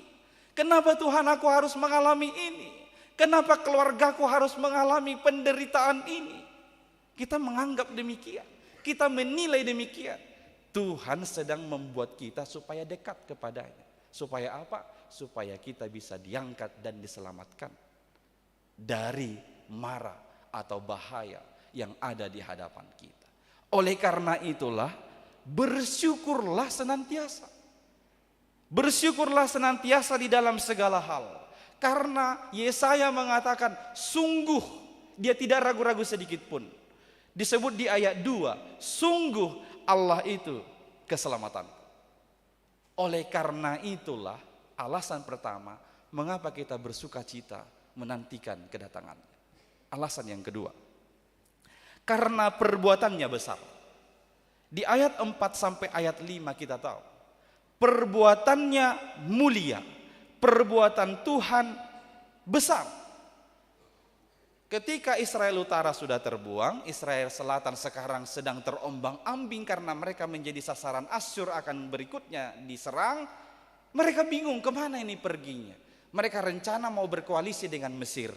Kenapa Tuhan aku harus mengalami ini? Kenapa keluargaku harus mengalami penderitaan ini? Kita menganggap demikian. Kita menilai demikian. Tuhan sedang membuat kita supaya dekat kepadanya. Supaya apa? Supaya kita bisa diangkat dan diselamatkan dari mara atau bahaya yang ada di hadapan kita. Oleh karena itulah, bersyukurlah senantiasa. Bersyukurlah senantiasa di dalam segala hal. Karena Yesaya mengatakan, sungguh dia tidak ragu-ragu sedikit pun. Disebut di ayat 2, sungguh Allah itu keselamatan. Oleh karena itulah alasan pertama mengapa kita bersuka cita menantikan kedatangannya. Alasan yang kedua, karena perbuatannya besar. Di ayat 4 sampai ayat 5 kita tahu, perbuatannya mulia, perbuatan Tuhan besar. Ketika Israel Utara sudah terbuang, Israel Selatan sekarang sedang terombang-ambing karena mereka menjadi sasaran Asyur akan berikutnya diserang. Mereka bingung kemana ini perginya. Mereka rencana mau berkoalisi dengan Mesir.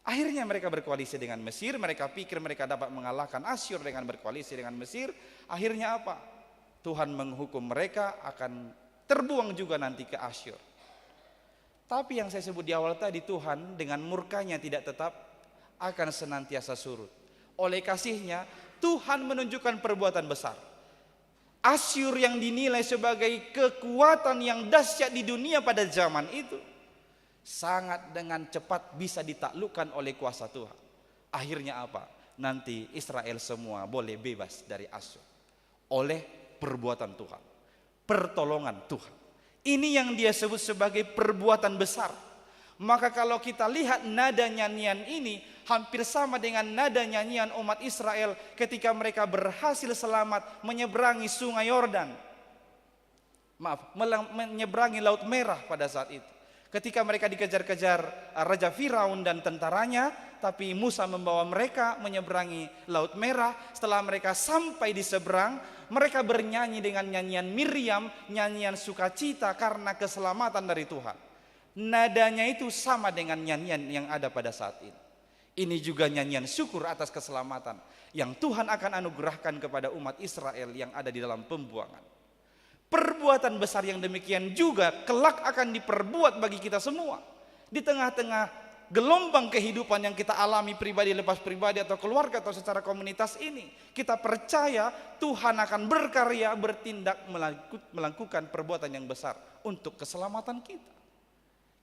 Akhirnya mereka berkoalisi dengan Mesir. Mereka pikir mereka dapat mengalahkan Asyur dengan berkoalisi dengan Mesir. Akhirnya apa? Tuhan menghukum mereka akan terbuang juga nanti ke Asyur. Tapi yang saya sebut di awal tadi, Tuhan dengan murkanya tidak tetap akan senantiasa surut. Oleh kasihnya Tuhan menunjukkan perbuatan besar. Asyur yang dinilai sebagai kekuatan yang dahsyat di dunia pada zaman itu, sangat dengan cepat bisa ditaklukkan oleh kuasa Tuhan. Akhirnya apa? Nanti Israel semua boleh bebas dari Asyur oleh perbuatan Tuhan, pertolongan Tuhan. Ini yang dia sebut sebagai perbuatan besar. Maka kalau kita lihat nada nyanyian ini hampir sama dengan nada nyanyian umat Israel ketika mereka berhasil selamat menyeberangi sungai Yordan. Menyeberangi Laut Merah pada saat itu. Ketika mereka dikejar-kejar Raja Firaun dan tentaranya, tapi Musa membawa mereka menyeberangi Laut Merah. Setelah mereka sampai di seberang, mereka bernyanyi dengan nyanyian Miriam, nyanyian sukacita karena keselamatan dari Tuhan. Nadanya itu sama dengan nyanyian yang ada pada saat ini. Ini juga nyanyian syukur atas keselamatan yang Tuhan akan anugerahkan kepada umat Israel yang ada di dalam pembuangan. Perbuatan besar yang demikian juga kelak akan diperbuat bagi kita semua. Di tengah-tengah gelombang kehidupan yang kita alami pribadi lepas pribadi atau keluarga atau secara komunitas ini, kita percaya Tuhan akan berkarya, bertindak, melakukan perbuatan yang besar untuk keselamatan kita.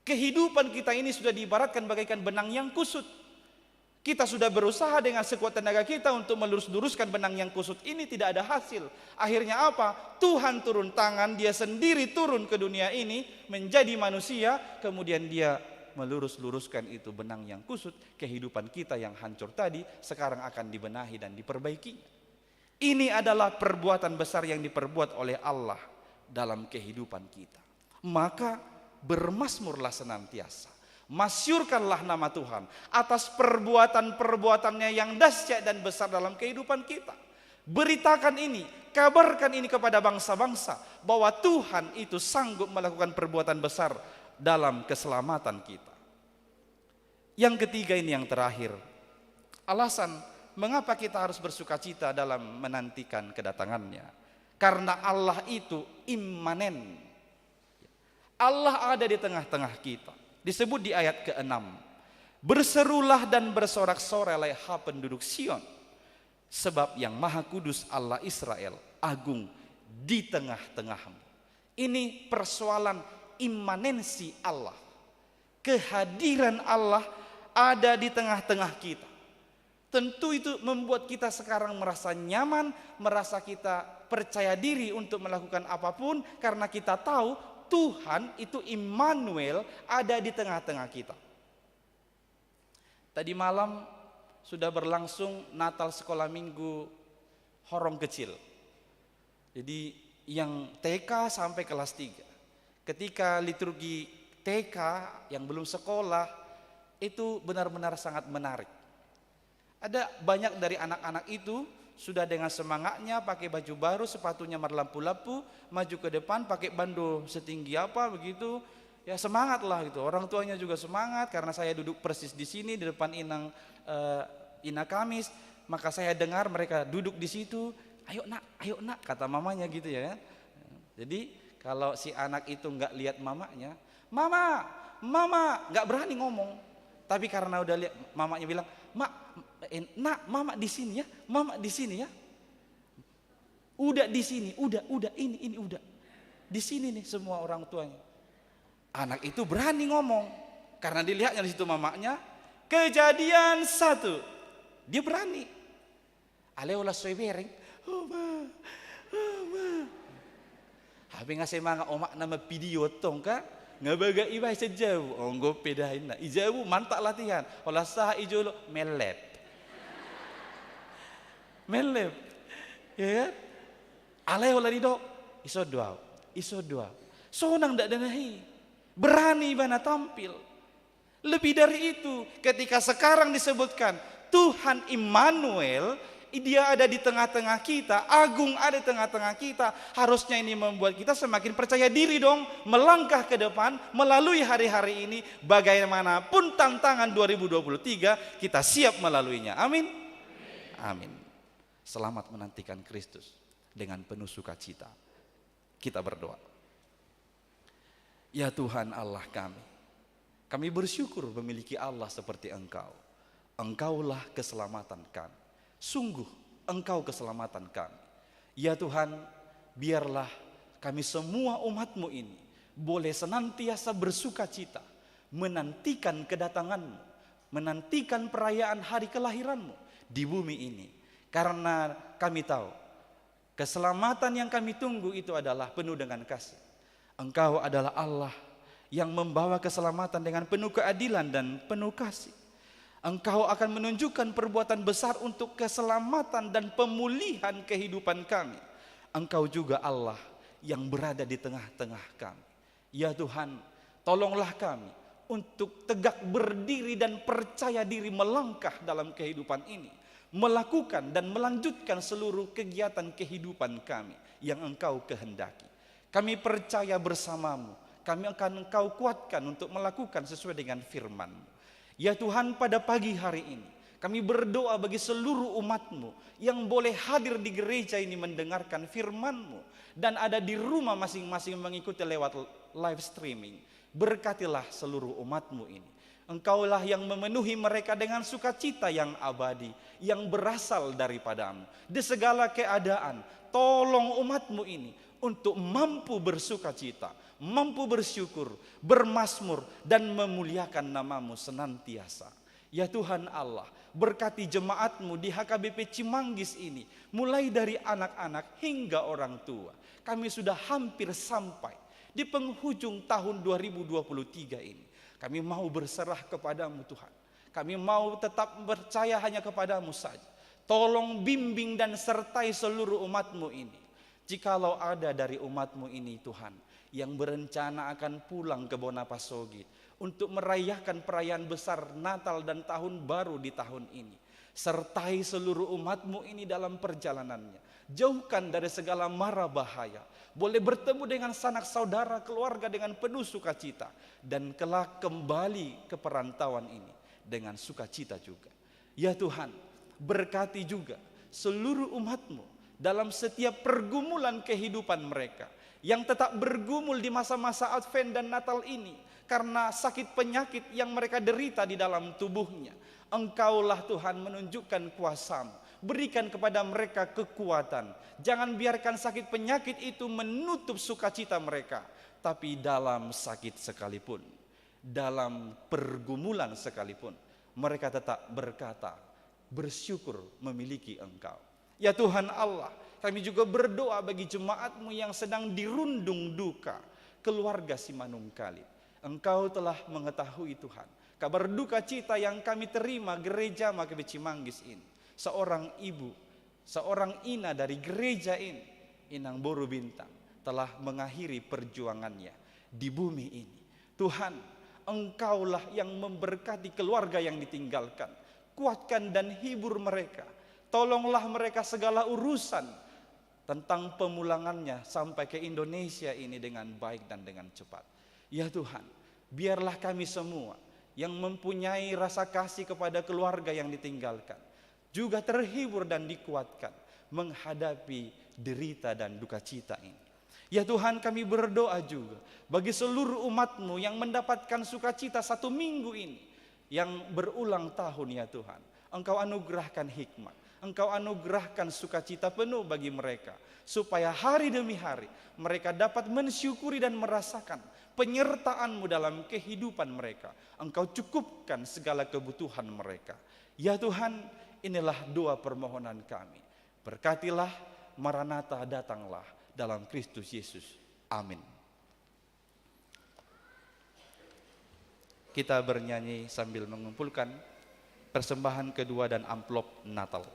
Kehidupan kita ini sudah diibaratkan bagaikan benang yang kusut. Kita sudah berusaha dengan sekuat tenaga kita untuk melurus-luruskan benang yang kusut ini, tidak ada hasil. Akhirnya apa? Tuhan turun tangan, dia sendiri turun ke dunia ini menjadi manusia, kemudian dia melurus-luruskan itu benang yang kusut. Kehidupan kita yang hancur tadi sekarang akan dibenahi dan diperbaiki. Ini adalah perbuatan besar yang diperbuat oleh Allah dalam kehidupan kita. Maka bermasmurlah senantiasa. Masyurkanlah nama Tuhan atas perbuatan-perbuatannya yang dahsyat dan besar dalam kehidupan kita. Beritakan ini, kabarkan ini kepada bangsa-bangsa bahwa Tuhan itu sanggup melakukan perbuatan besar dalam keselamatan kita. Yang ketiga ini yang terakhir, alasan mengapa kita harus bersukacita dalam menantikan kedatangannya. Karena Allah itu imanen. Allah ada di tengah-tengah kita. Disebut di ayat ke-6, berserulah dan bersorak-sorai hai penduduk Sion, sebab yang Maha Kudus Allah Israel agung di tengah-tengahmu. Ini persoalan imanensi Allah. Kehadiran Allah ada di tengah-tengah kita. Tentu itu membuat kita sekarang merasa nyaman, merasa kita percaya diri untuk melakukan apapun karena kita tahu Tuhan itu Immanuel ada di tengah-tengah kita. Tadi malam sudah berlangsung Natal sekolah minggu Horong Kecil. Jadi yang TK sampai kelas 3. Ketika liturgi TK yang belum sekolah itu benar-benar sangat menarik. Ada banyak dari anak-anak itu sudah dengan semangatnya pakai baju baru, sepatunya berlampu-lampu, maju ke depan pakai bando setinggi apa begitu. Ya semangat lah gitu. Orang tuanya juga semangat karena saya duduk persis di sini di depan Ina Kamis, maka saya dengar mereka duduk di situ. Ayo nak, kata mamanya gitu ya. Jadi kalau si anak itu nggak lihat mamanya, mama, nggak berani ngomong. Tapi karena udah lihat mamanya bilang, mama di sini ya, mama di sini ya. Udah di sini, udah ini udah. Di sini nih semua orang tuanya. Anak itu berani ngomong karena dilihatnya di situ mamanya. Kejadian 1, dia berani. Aleola soebereng, oma. Habis ngasih manga omak nama video tong ka ngabaga ibai sejauh. Onggo pedahin na. Ijauh mantap latihan. Olah sah ijolo melep. Ya kan? Aleola di dok. Iso dua. Sonang ndak denahi. Berani bana tampil. Lebih dari itu, ketika sekarang disebutkan Tuhan Immanuel, dia ada di tengah-tengah kita, agung ada di tengah-tengah kita. Harusnya ini membuat kita semakin percaya diri dong, melangkah ke depan, melalui hari-hari ini, bagaimanapun tantangan 2023, kita siap melaluinya. Amin. Amin. Selamat menantikan Kristus dengan penuh sukacita. Kita berdoa. Ya Tuhan Allah kami bersyukur memiliki Allah seperti Engkau. Engkaulah keselamatan kami. Sungguh Engkau keselamatan kami. Ya Tuhan, biarlah kami semua umat-Mu ini boleh senantiasa bersuka cita, menantikan kedatangan-Mu, menantikan perayaan hari kelahiran-Mu di bumi ini. Karena kami tahu, keselamatan yang kami tunggu itu adalah penuh dengan kasih. Engkau adalah Allah yang membawa keselamatan dengan penuh keadilan dan penuh kasih. Engkau akan menunjukkan perbuatan besar untuk keselamatan dan pemulihan kehidupan kami. Engkau juga Allah yang berada di tengah-tengah kami. Ya Tuhan, tolonglah kami untuk tegak berdiri dan percaya diri melangkah dalam kehidupan ini. Melakukan dan melanjutkan seluruh kegiatan kehidupan kami yang Engkau kehendaki. Kami percaya bersama-Mu. Kami akan Engkau kuatkan untuk melakukan sesuai dengan firman-Mu. Ya Tuhan, pada pagi hari ini kami berdoa bagi seluruh umat-Mu yang boleh hadir di gereja ini mendengarkan firman-Mu dan ada di rumah masing-masing mengikuti lewat live streaming. Berkatilah seluruh umat-Mu ini. Engkaulah yang memenuhi mereka dengan sukacita yang abadi, yang berasal daripada-Mu. Di segala keadaan, tolong umat-Mu ini untuk mampu bersukacita, mampu bersyukur, bermazmur, dan memuliakan nama-Mu senantiasa. Ya Tuhan Allah, berkati jemaat-Mu di HKBP Cimanggis ini, mulai dari anak-anak hingga orang tua. Kami sudah hampir sampai di penghujung tahun 2023 ini. Kami mau berserah kepada-Mu Tuhan. Kami mau tetap percaya hanya kepada-Mu saja. Tolong bimbing dan sertai seluruh umat-Mu ini. Jikalau ada dari umat-Mu ini Tuhan, yang berencana akan pulang ke Bonapasogi untuk merayakan perayaan besar Natal dan Tahun Baru di tahun ini. Sertai seluruh umat-Mu ini dalam perjalanannya. Jauhkan dari segala mara bahaya. Boleh bertemu dengan sanak saudara keluarga dengan penuh sukacita. Dan kelak kembali ke perantauan ini dengan sukacita juga. Ya Tuhan, berkati juga seluruh umat-Mu dalam setiap pergumulan kehidupan mereka yang tetap bergumul di masa-masa Advent dan Natal ini karena sakit penyakit yang mereka derita di dalam tubuhnya. Engkaulah Tuhan menunjukkan kuasa-Mu, berikan kepada mereka kekuatan. Jangan biarkan sakit penyakit itu menutup sukacita mereka, tapi dalam sakit sekalipun, dalam pergumulan sekalipun, mereka tetap berkata, bersyukur memiliki Engkau. Ya Tuhan Allah, kami juga berdoa bagi jemaat-Mu yang sedang dirundung duka, keluarga Simanung Kalit. Engkau telah mengetahui Tuhan, kabar duka cita yang kami terima gereja Makebe Cimanggis ini. Seorang ibu, seorang ina dari gereja ini, Inang Boru Bintang, telah mengakhiri perjuangannya di bumi ini. Tuhan, Engkaulah yang memberkati keluarga yang ditinggalkan. Kuatkan dan hibur mereka. Tolonglah mereka segala urusan tentang pemulangannya sampai ke Indonesia ini dengan baik dan dengan cepat. Ya Tuhan, biarlah kami semua yang mempunyai rasa kasih kepada keluarga yang ditinggalkan juga terhibur dan dikuatkan menghadapi derita dan duka cita ini. Ya Tuhan, kami berdoa juga bagi seluruh umat-Mu yang mendapatkan sukacita 1 minggu ini yang berulang tahun. Ya Tuhan, Engkau anugerahkan hikmat, Engkau anugerahkan sukacita penuh bagi mereka, supaya hari demi hari mereka dapat mensyukuri dan merasakan penyertaan-Mu dalam kehidupan mereka. Engkau cukupkan segala kebutuhan mereka. Ya Tuhan, inilah doa permohonan kami. Berkatilah, Maranatha datanglah dalam Kristus Yesus. Amin. Kita bernyanyi sambil mengumpulkan persembahan kedua dan amplop Natal.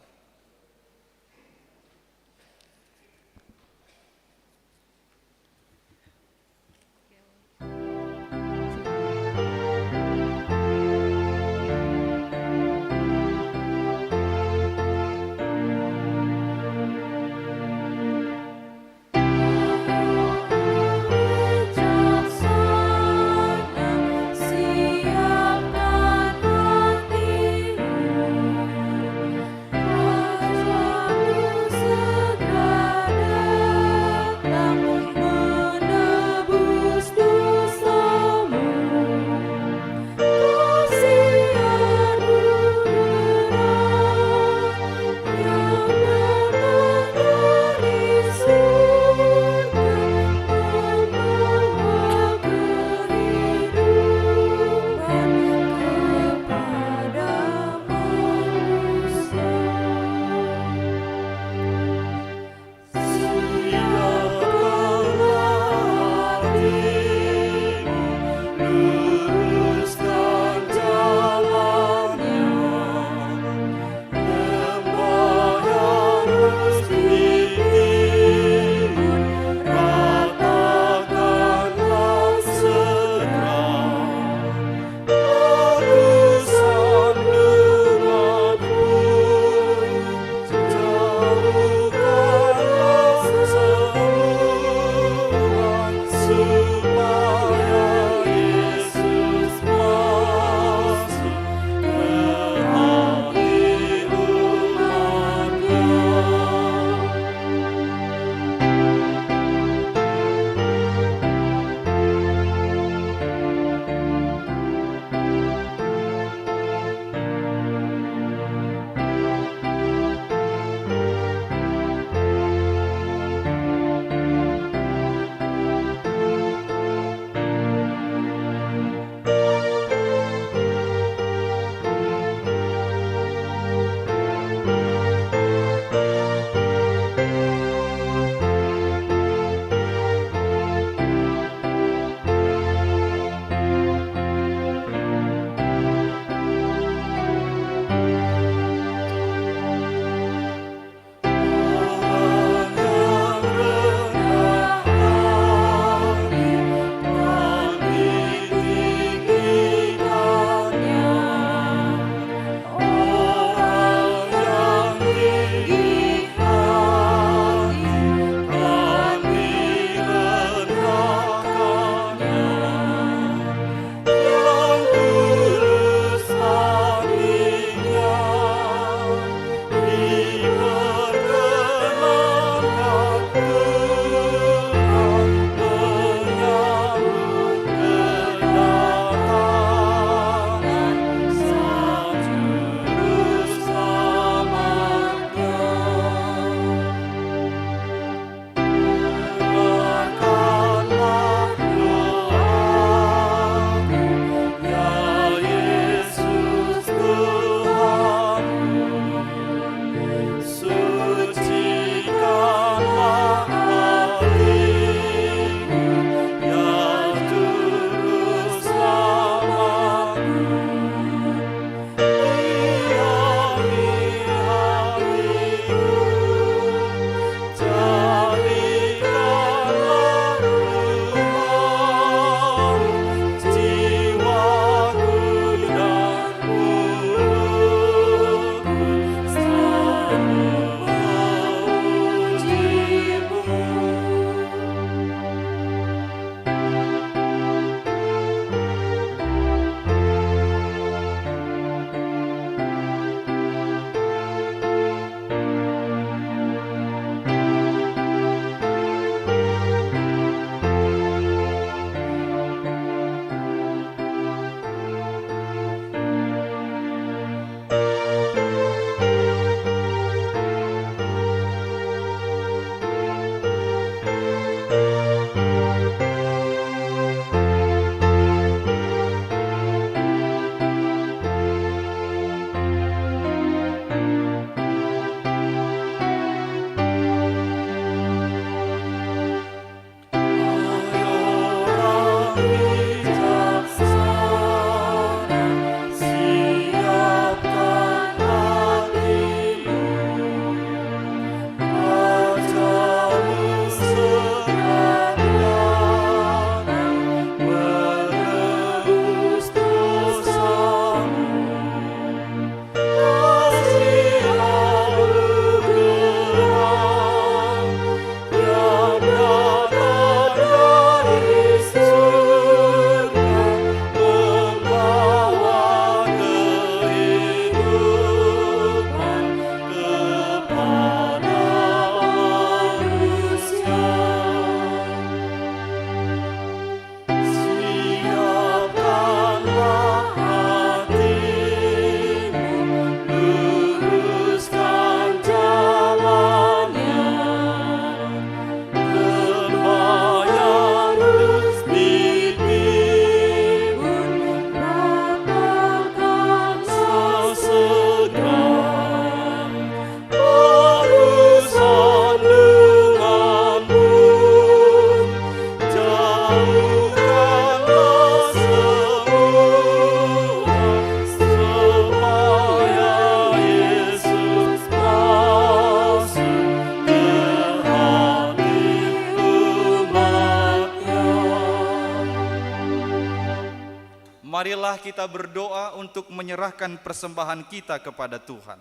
Marilah kita berdoa untuk menyerahkan persembahan kita kepada Tuhan.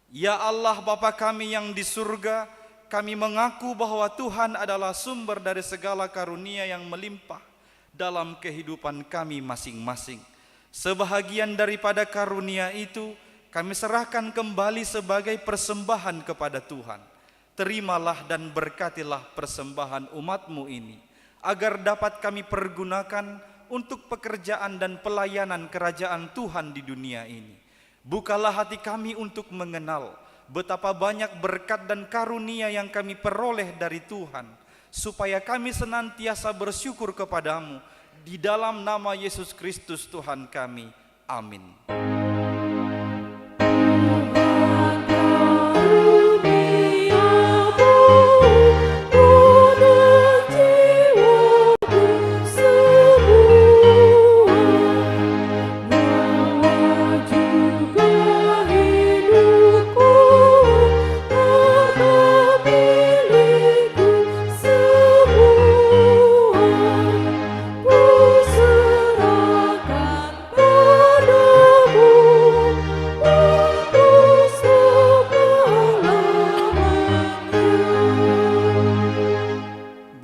Ya Allah Bapa kami yang di surga, kami mengaku bahwa Tuhan adalah sumber dari segala karunia yang melimpah dalam kehidupan kami masing-masing. Sebahagian daripada karunia itu kami serahkan kembali sebagai persembahan kepada Tuhan. Terimalah dan berkatilah persembahan umat-Mu ini, agar dapat kami pergunakan untuk pekerjaan dan pelayanan kerajaan Tuhan di dunia ini. Bukalah hati kami untuk mengenal betapa banyak berkat dan karunia yang kami peroleh dari Tuhan, supaya kami senantiasa bersyukur kepadamu di dalam nama Yesus Kristus Tuhan kami. Amin.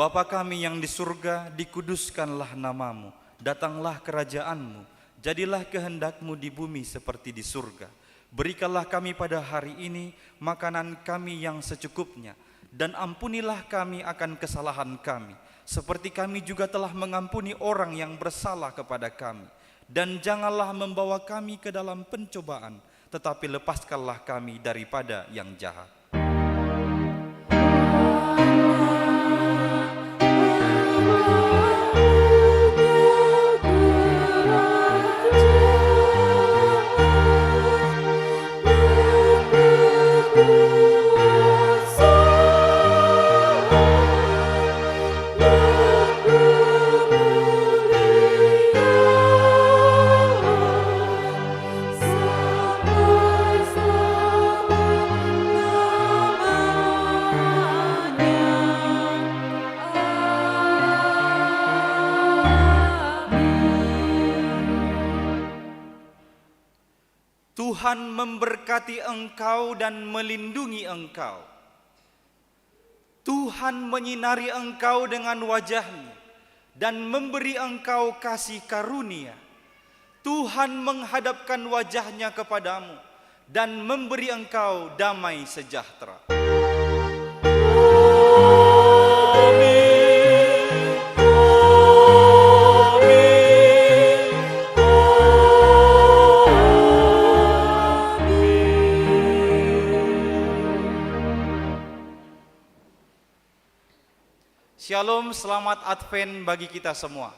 Bapa kami yang di surga, dikuduskanlah namamu, datanglah kerajaanmu, jadilah kehendakmu di bumi seperti di surga. Berikanlah kami pada hari ini makanan kami yang secukupnya, dan ampunilah kami akan kesalahan kami, seperti kami juga telah mengampuni orang yang bersalah kepada kami. Dan janganlah membawa kami ke dalam pencobaan, tetapi lepaskanlah kami daripada yang jahat. Tuhan memberkati engkau dan melindungi engkau. Tuhan menyinari engkau dengan wajah-Nya dan memberi engkau kasih karunia. Tuhan menghadapkan wajah-Nya kepadamu dan memberi engkau damai sejahtera. Shalom, selamat Advent bagi kita semua.